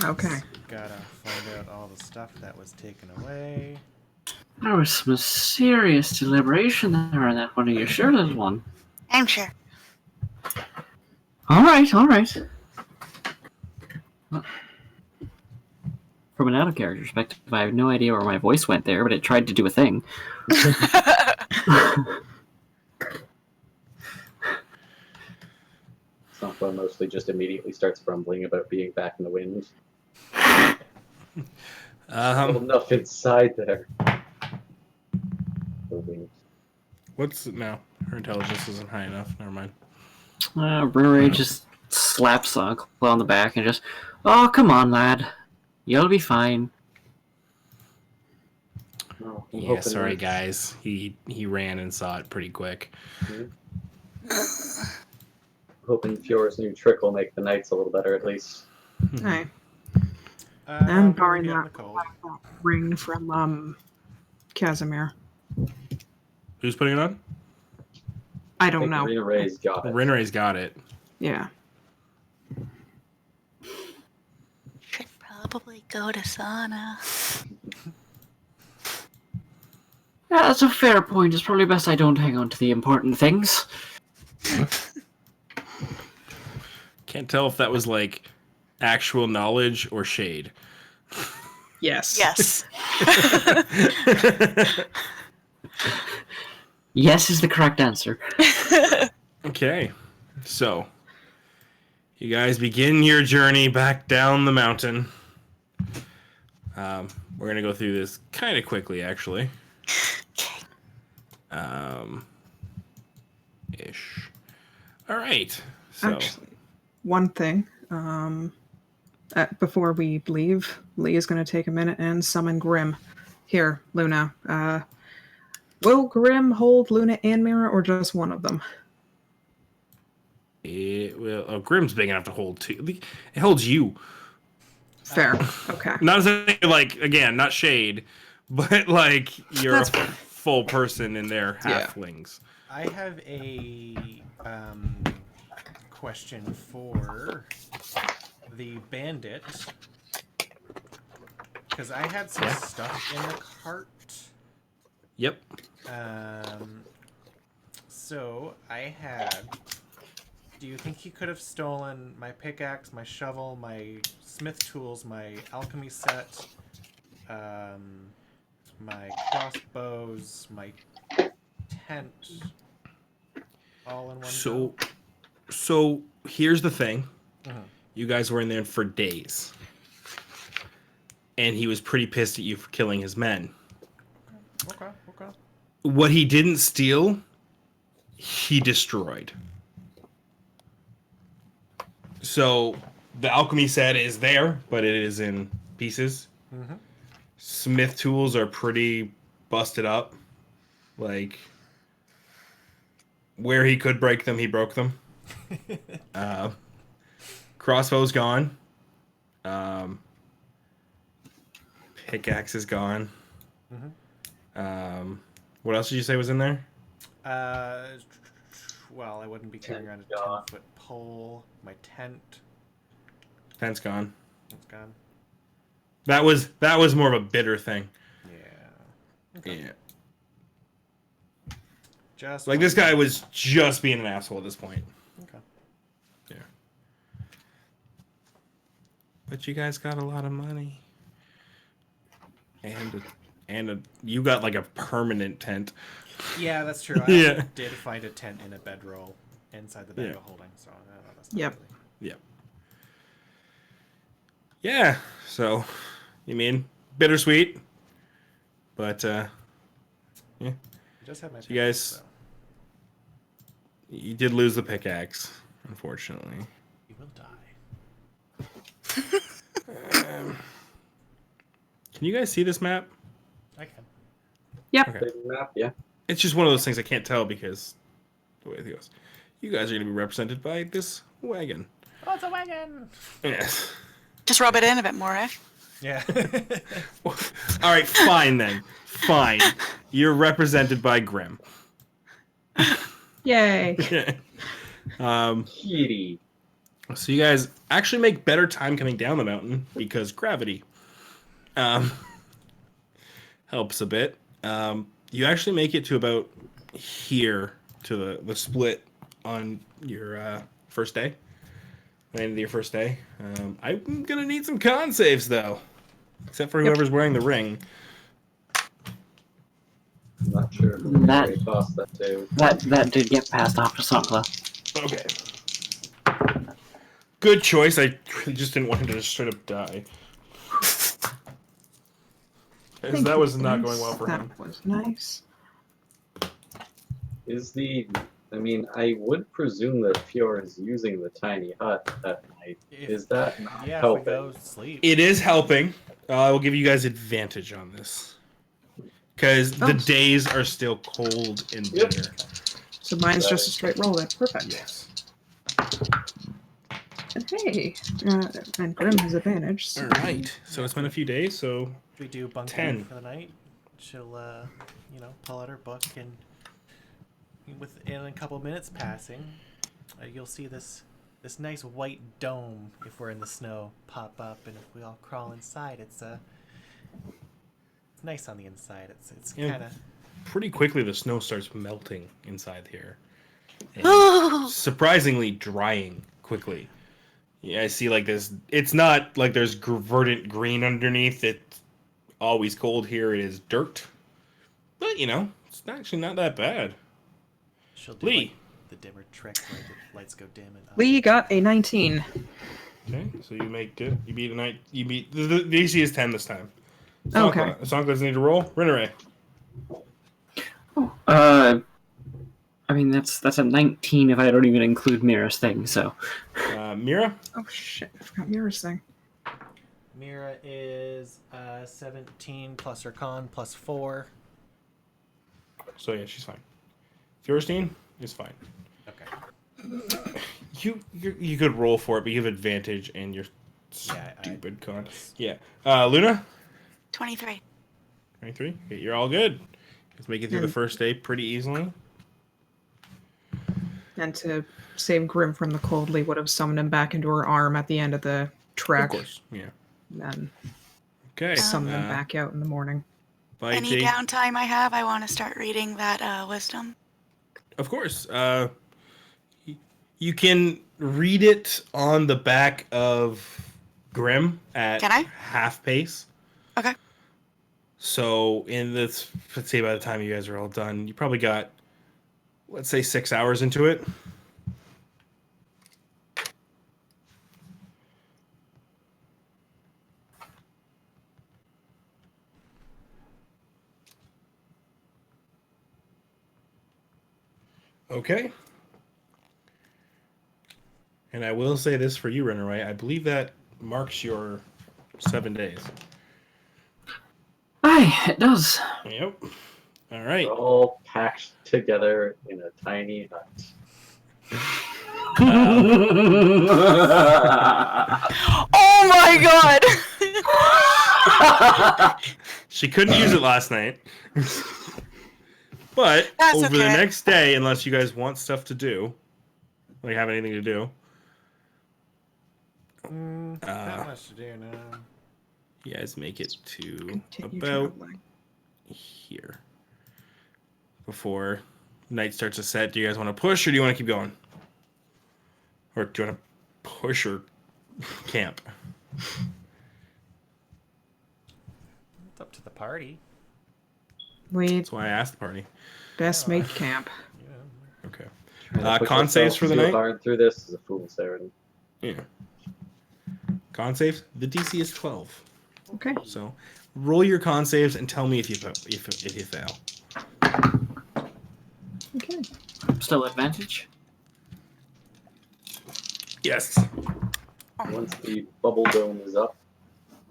Okay. Gotta find out all the stuff that was taken away. There was some serious deliberation there on that one. Are you sure, little one? I'm sure. All right, all right. Well, from an out-of-character perspective, I have no idea where my voice went there, but it tried to do a thing. Sanfla mostly just immediately starts grumbling about being back in the wind. Still enough inside there. The wind. What's no? Her intelligence isn't high enough. Never mind. Brewery just slaps Uncle on the back and just, oh, come on, lad. You'll be fine. Oh, I'm Yeah, hoping sorry that- guys. He ran and saw it pretty quick. Hoping Fiora's new trick will make the nights a little better at least. Alright. I'm And gonna barring get in that, the cold. that ring from Casimir. Who's putting it on? I I don't think know. Rena Ray's got it. Renray's got it. Yeah. Should probably go to sauna. Yeah, that's a fair point. It's probably best I don't hang on to the important things. Can't tell if that was like actual knowledge or shade. Yes. Yes. Yes is the correct answer. Okay, so you guys begin your journey back down the mountain. We're gonna go through this kind of quickly, actually. Okay. Ish. All right. So Actually, one thing. Before we leave, Lee is going to take a minute and summon Grim. Here, Luna. Will Grim hold Luna and Mira, or just one of them? it will. Oh, Grim's big enough to hold two. It holds you. Fair. Okay. Not as a, like again, not shade, but like you're That's a fair. full person in their Yeah. halflings. I have a question for the bandit because I had some Yeah. stuff in the cart. Yep. So I had. Do you think he could have stolen my pickaxe, my shovel, my smith tools, my alchemy set, my crossbows, my tent, all in one go? So here's the thing. Mhm. You guys were in there for days. And he was pretty pissed at you for killing his men. Okay, okay. What he didn't steal, he destroyed. So the alchemy set is there, but it is in pieces. Mm-hmm. Smith tools are pretty busted up. Like, where he could break them, he broke them. Crossbow's gone. Pickaxe is gone. Mm-hmm. What else did you say was in there? Well, I wouldn't be carrying around a Tent gone. 10-foot pole. My tent, Tent's gone. it's gone. That was more of a bitter thing. Yeah. Okay. Yeah. Just Like this guy was just being an asshole at this point. Okay. Yeah. But you guys got a lot of money. And you got like a permanent tent. Yeah, that's true. I Yeah. also did find a tent in a bedroll inside the bag Yeah. of holding, so that's not Yep. really... Yep. Yeah. So, you mean bittersweet, but I just had my So you guys- so you did lose the pickaxe, unfortunately. you will die. Can you guys see this map? I can. Okay. Big map, yeah. It's just one of those things I can't tell because the way it goes. You guys are going to be represented by this wagon. Oh, it's a wagon! Yes. Just rub it in a bit more, eh? Yeah. All right, fine then. Fine. You're represented by Grim. Yay. Kitty. So you guys actually make better time coming down the mountain because gravity helps a bit. You actually make it to about here to the split on your first day. The end of your first day. I'm gonna need some con saves though, except for whoever's wearing the ring. I'm not sure That- what it cost that too. That did get passed off to Sakla. Okay. Good choice. I just didn't want him to just straight up die. 'Cause Thank that you, was not Vince. going well for him. That was nice. I mean, I would presume that Fjord is using the tiny hut at night. Is that not yeah, if we helping? go sleep. It is helping. I will give you guys advantage on this. Because the Oh. days are still cold and Yep. bitter. So mine's just a straight roll. That's perfect. Yes. And hey, and Grim has advantage. So. Alright. So it's been a few days, so We do bunker 10. for the night. She'll, pull out her book, and within a couple minutes passing, you'll see this nice white dome if we're in the snow pop up, and if we all crawl inside, it's nice on the inside. It's Yeah. kind of pretty quickly the snow starts melting inside here. And Ooh. surprisingly drying quickly. Yeah, I see like this. It's not like there's verdant green underneath. It's always cold here. It is dirt. But, it's actually not that bad. she'll do Lee. like the dimmer trick where the lights go dim and up. Lee got a 19. Okay, so you make it. You beat a night. You beat the AC is 10 this time. Okay. Songka doesn't need to roll. Rinneray. I mean, that's a 19 if I don't even include Mira's thing, so. Mira. Oh shit! I forgot Mira's thing. Mira is 17 plus her con plus 4. So yeah, she's fine. Feuerstein is fine. Okay. You could roll for it, but you have advantage and you're Yeah, stupid con. Yeah. Luna. 23. 23. Okay, you're all good. Let's make it through the first day pretty easily. And to save Grim from the cold, Lee would have summoned him back into her arm at the end of the trek. Of course. Yeah. And then Okay. summon him back out in the morning. By Any day, downtime I have, I want to start reading that wisdom. of course. You can read it on the back of Grim at Can I? half pace. Okay. So let's say by the time you guys are all done, you probably got, let's say, 6 hours into it. Okay. And I will say this for you, Renneray. I believe that marks your 7 days. Aye, it does. Yep. All right. We're all packed together in a tiny hut. Oh Oh my god! She couldn't use it last night. But That's over the okay. next day, unless you guys want stuff to do, like have anything to do, Not much to do now. you guys make it to Continue about traveling. here. Before night starts to set, do you guys want to push or do you want to keep going? Or do you want to push or camp? It's up to the party. We That's why I asked the party. best make camp. Yeah. Okay. Trying to push Con saves ourselves for the too night? hard through this is a fool's errand. Yeah. Con saves. The DC is 12. Okay. So roll your con saves and tell me if you fail. Okay. Still advantage. Yes. Once the bubble dome is up,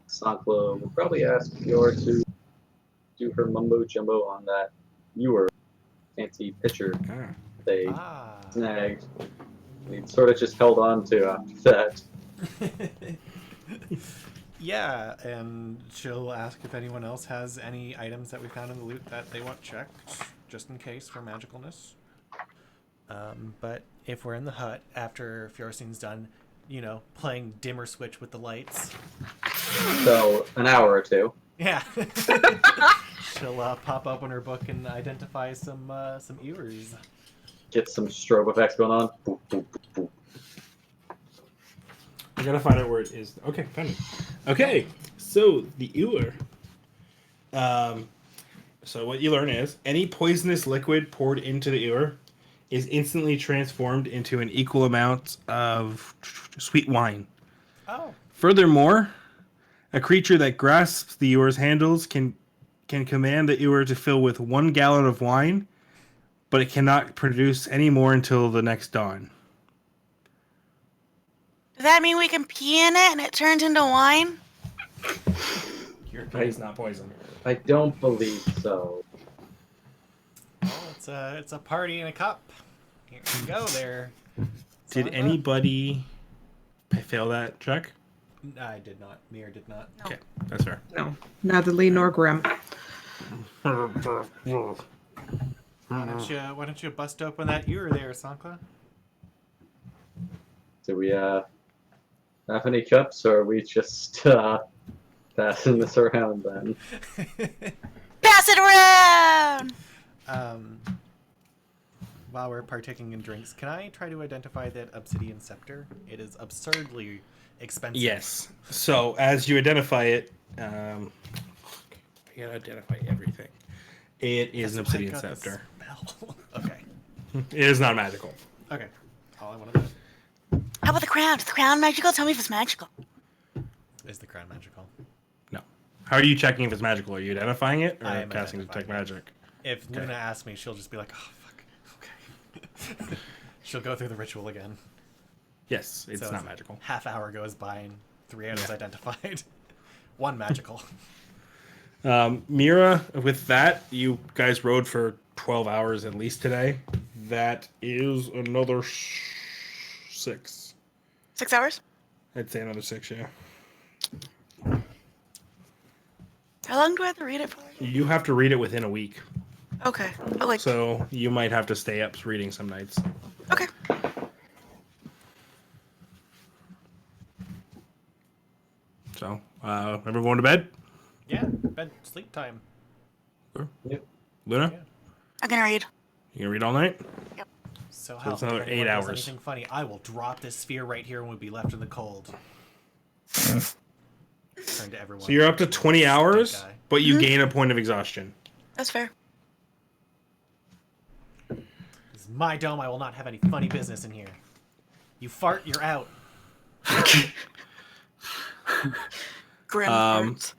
Sankla will probably ask Yor to do her mumbo jumbo on that newer fancy pitcher Ah. they Ah. snagged. And he sort of just held on to after that. Yeah, and she'll ask if anyone else has any items that we found in the loot that they want checked, just in case for magicalness. But if we're in the hut after Fiorcine's done, you know, playing dimmer switch with the lights, So, an hour or two. yeah, she'll pop open her book and identify some ears. Get some strobe effects going on. Boop, boop, boop, boop. I gotta find out where it is. Okay, found it. Okay, so the ewer. So what you learn is any poisonous liquid poured into the ewer is instantly transformed into an equal amount of sweet wine. Oh, Furthermore, a creature that grasps the ewer's handles can command the ewer to fill with 1 gallon of wine, but it cannot produce any more until the next dawn. Does that mean we can pee in it and it turns into wine? Your pee is not poison. I don't believe so. well, it's a party in a cup. Here you go there. Did Sonda. anybody fail that check? I did not. Mir did not. Okay, that's fair. No, neither Lee nor Grim. Why don't you bust open that ear there, Sankla? Do we have any cups, or are we just passing this around then? Pass it around! While we're partaking in drinks, can I try to identify that obsidian scepter? It is absurdly expensive. Yes. So as you identify it, I gotta identify everything. It is an That's why I obsidian got the scepter. spell. Okay. It is not magical. Okay. All I want to know How about the crown? Is the crown magical? Tell me if it's magical. is the crown magical. No. How are you checking if it's magical? Are you identifying it or I am casting detect identifying magic? If Okay. Luna asks me, she'll just be like, "Oh fuck." Okay. She'll go through the ritual again. Yes, it's So not magical. Half hour goes by and 3 items identified. 1 magical. Mira, with that, you guys rode for 12 hours at least today. That is another 6. 6 hours? I'd say another 6, yeah. How long do I have to read it for? You have to read it within a week. Okay. Oh, like, So you might have to stay up reading some nights. okay. So, everyone going to bed? Yeah, bed sleep time. Yep. Luna? Yeah. I'm gonna read. You gonna read all night? So So how it's another 8 hours. Anything funny? I will drop this sphere right here and we'll be left in the cold. Turn to everyone. So you're up to 20 hours, guy. but you gain a point of exhaustion. That's fair. This is my dome. I will not have any funny business in here. You fart, you're out. Grim Um, farts.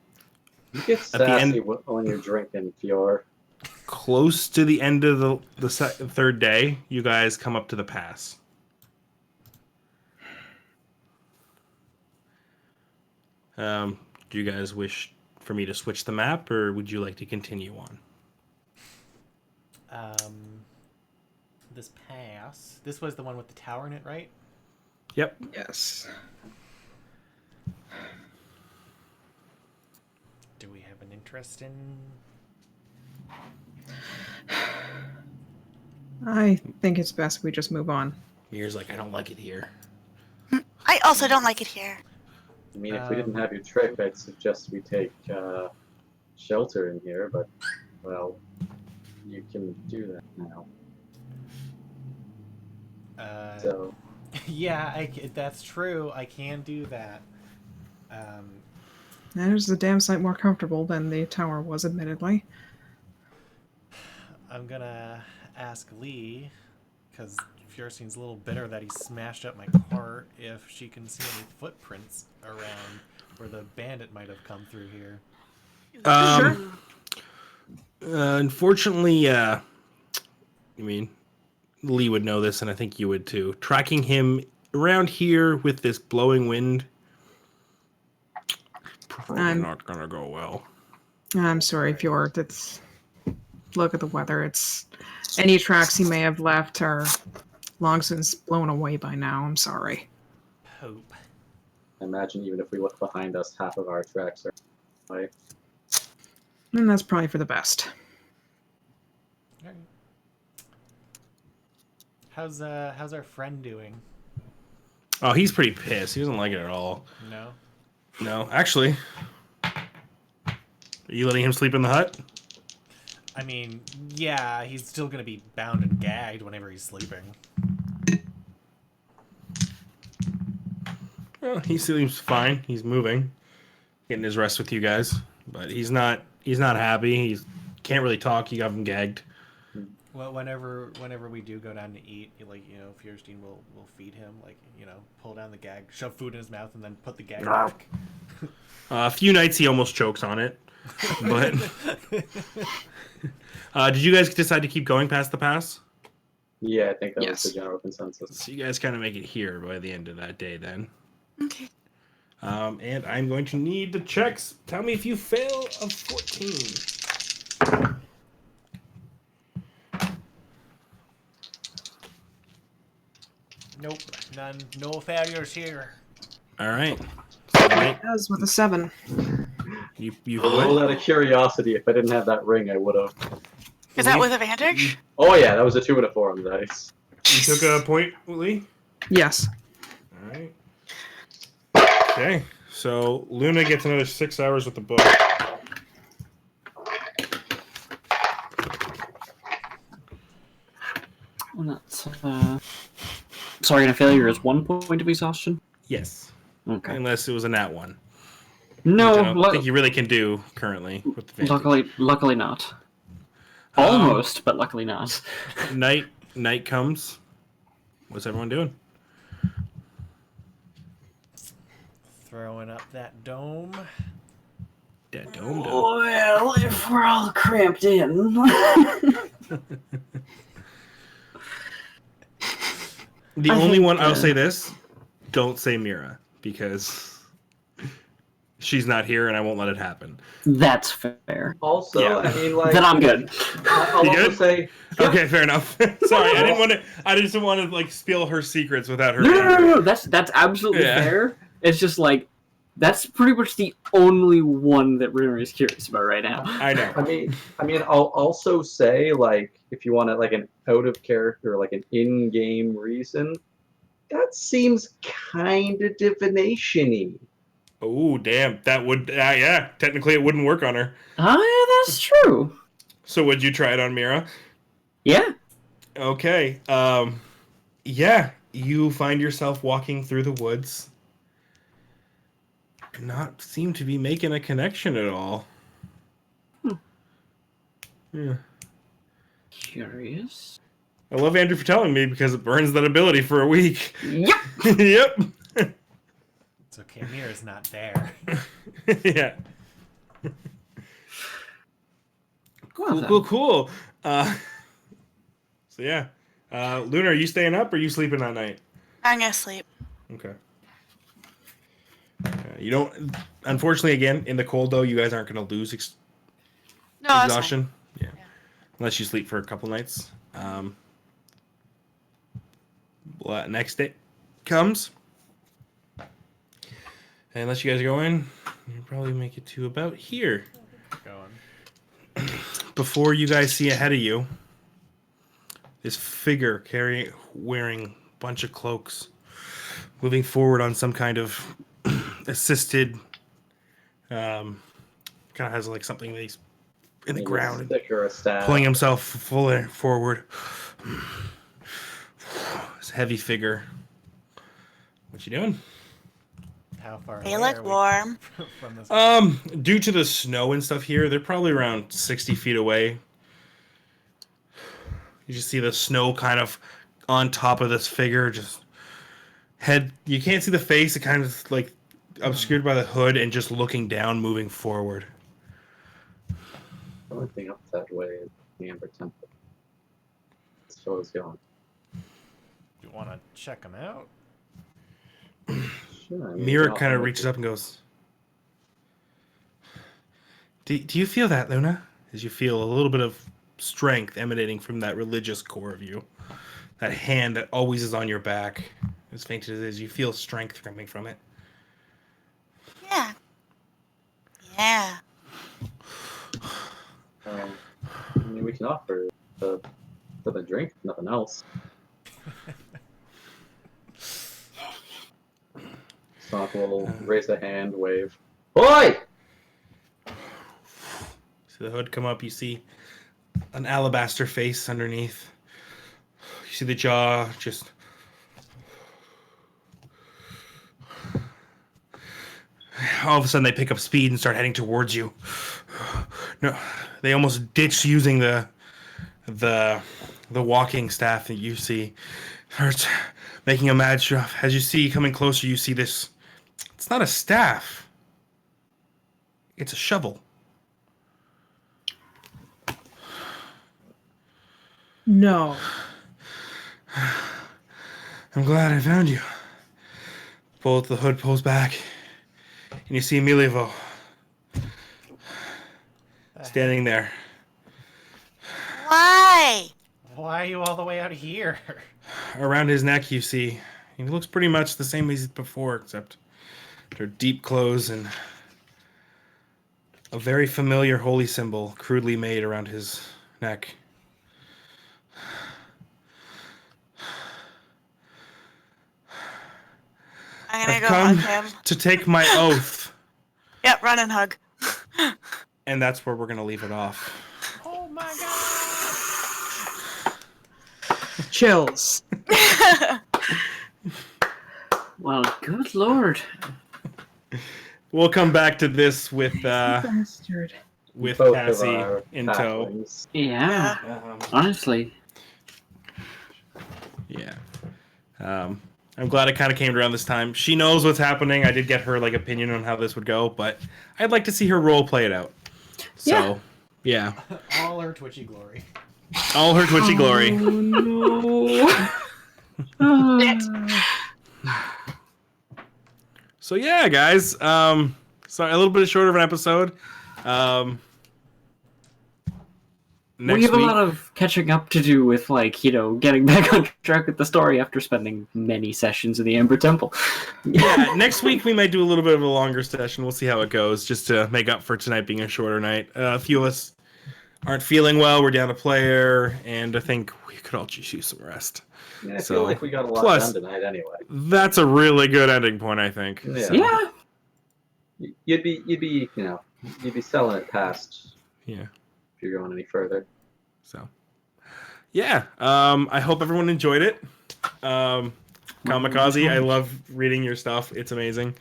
You get At the end- sassy when you're drinking, Fior. Close to the end of the third day, you guys come up to the pass. Do you guys wish for me to switch the map, or would you like to continue on? This pass. This was the one with the tower in it, right? Yep. Yes. interest in? I think it's best we just move on. Mira's like, I don't like it here. I also don't like it here. I mean, if we didn't have your trick, I'd suggest we take shelter in here, but, well, you can do that now. So, Yeah, that's true. I can do that. That is a damn sight more comfortable than the tower was, admittedly. I'm gonna ask Lee, because Fierstein's a little bitter that he smashed up my cart, if she can see any footprints around where the bandit might have come through here. Unfortunately, I mean, Lee would know this, and I think you would too. Tracking him around here with this blowing wind, probably not gonna go well. I'm sorry, Fjord. It's look at the weather. It's any tracks he may have left are long since blown away by now. I'm sorry. Hope. I imagine even if we look behind us, half of our tracks are away. And that's probably for the best. Alright. How's our friend doing? Oh, he's pretty pissed. He doesn't like it at all. No? No, actually, are you letting him sleep in the hut? I mean, yeah, he's still gonna be bound and gagged whenever he's sleeping. Well, he seems fine. He's moving, getting his rest with you guys, but he's not happy. He can't really talk. You got him gagged. Well, whenever we do go down to eat, Fierstein will feed him, pull down the gag, shove food in his mouth, and then put the gag back. A few nights he almost chokes on it, but did you guys decide to keep going past the pass? Yeah, I think that Yes. was the general consensus. So you guys kind of make it here by the end of that day, then. Okay. And I'm going to need the checks. Tell me if you fail a 14. Nope, none. No failures here. All right. So, Nate, As with a 7. you All what? out of curiosity, if I didn't have that ring, I would have. Is that with advantage? Oh yeah, that was a 2 and a 4 on the dice. You took a point, Lee? Yes. All right. Okay. So Luna gets another 6 hours with the book. And that's sorry, a failure is 1 point of exhaustion. Yes. Okay. Unless it was a nat 1. No, Which I don't think you really can do currently with advantage. luckily not. Almost, but luckily not. Night comes. What's everyone doing? Throwing up that dome. That dome. Well, if we're all cramped in. The I only think, one I'll say this: don't say Mira, because she's not here, and I won't let it happen. That's fair. Also, Yeah. I mean, like, Then I'm good. I'll You also good? say, Okay, fair enough. Sorry, I didn't want to. I just didn't want to like spill her secrets without her. No. That's absolutely Yeah. fair. It's just like that's pretty much the only one that Rinner is curious about right now. I know. I mean, I'll also say, like, if you want to, like, an out of character, like an in-game reason, that seems kind of divination-y. Oh, damn! That would. Yeah, technically it wouldn't work on her. Oh, yeah, that's true. So would you try it on Mira? Yeah. Okay. Yeah, you find yourself walking through the woods. Not seem to be making a connection at all. Yeah. Curious. I love Andrew for telling me because it burns that ability for a week. Yep. Yep. It's okay, Mira's not there. Yeah. Well, Cool. So yeah. Luna, are you staying up or are you sleeping that night? I'm gonna sleep. Okay. You don't. Unfortunately, again, in the cold though, you guys aren't going to lose No, that's fine. exhaustion. Yeah. Yeah. Unless you sleep for a couple nights. Next day comes. And unless you guys go in, you probably make it to about here. going. Before you guys see ahead of you, this figure wearing a bunch of cloaks, moving forward on some kind of assisted, kind of has like something that he's in the Maybe a ground, stick or a staff. pulling himself fully forward. This heavy figure. What you doing? How far They away look are we warm. from this? Due to the snow and stuff here, they're probably around 60 feet away. You just see the snow kind of on top of this figure, just head. You can't see the face. It kind of like obscured by the hood and just looking down, moving forward. The only thing up that way is the Amber Temple. So it's going. You want to check them out? Sure. I mean, Mira not kind of only reaches to- up and goes, do you feel that, Luna? As you feel a little bit of strength emanating from that religious core of you. That hand that always is on your back. As faint as it is, you feel strength coming from it. Yeah. Yeah. I mean, we can offer the drink, if nothing else. Sonic will raise a hand, wave. Oi! See the hood come up, you see an alabaster face underneath. You see the jaw just... All of a sudden they pick up speed and start heading towards you. No, they almost ditch using the walking staff that you see. Starts making a mad shove. As you see coming closer, you see this. It's not a staff. It's a shovel. No. I'm glad I found you. The hood pulls back, and you see Emilievo standing there. Why? Why are you all the way out here? Around his neck, you see he looks pretty much the same as before, except they're deep clothes and a very familiar holy symbol crudely made around his neck. I'm gonna I've go come hug him. to take my oath, Yep, run and hug. and that's where we're gonna leave it off. Oh my god! Chills. Well, good lord. We'll come back to this with Bastard. with Both of Cassie our in tow. halflings. Yeah, honestly. Yeah. I'm glad it kind of came around this time. She knows what's happening. I did get her like opinion on how this would go, but I'd like to see her role play it out. So, yeah. All her twitchy glory. All her twitchy glory. Oh no. So yeah, guys. So a little bit shorter of an episode. Next We have week, a lot of catching up to do with, like, you know, getting back on track with the story after spending many sessions in the Amber Temple. yeah, next week we might do a little bit of a longer session. We'll see how it goes, just to make up for tonight being a shorter night. A few of us aren't feeling well. We're down a player, and I think we could all just use some rest. I mean, I So, feel like we got a lot plus- done tonight anyway. That's a really good ending point, I think. Yeah. So, Yeah. You'd be, you know, you'd be selling it past yeah. if you're going any further. So, yeah. I hope everyone enjoyed it. Kamikaze, I love reading your stuff. It's amazing.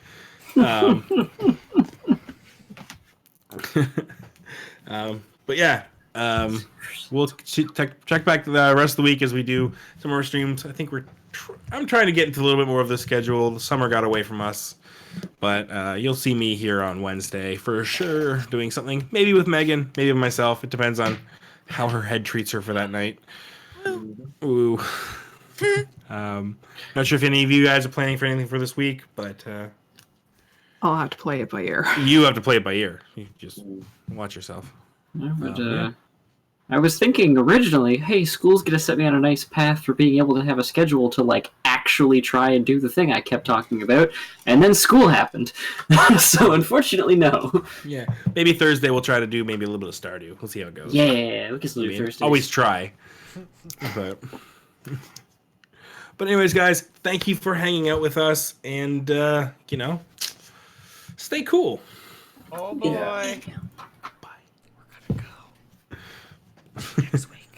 But yeah, we'll check back the rest of the week as we do some more streams. I think I'm trying to get into a little bit more of the schedule. The summer got away from us, but you'll see me here on Wednesday for sure, doing something. Maybe with Megan, maybe with myself. It depends on how her head treats her for that night. Ooh. Not sure if any of you guys are planning for anything for this week, but I'll have to play it by ear. you have to play it by ear. You just watch yourself. I was thinking originally, hey, school's gonna set me on a nice path for being able to have a schedule to, like, actually try and do the thing I kept talking about. And then school happened. So unfortunately, no. Yeah, maybe Thursday we'll try to do maybe a little bit of Stardew. We'll see how it goes. Yeah, we can still I do mean, Thursdays. always try. But anyways, guys, thank you for hanging out with us, and stay cool. Oh boy. Yeah. Bye. We're gonna go. See you next week.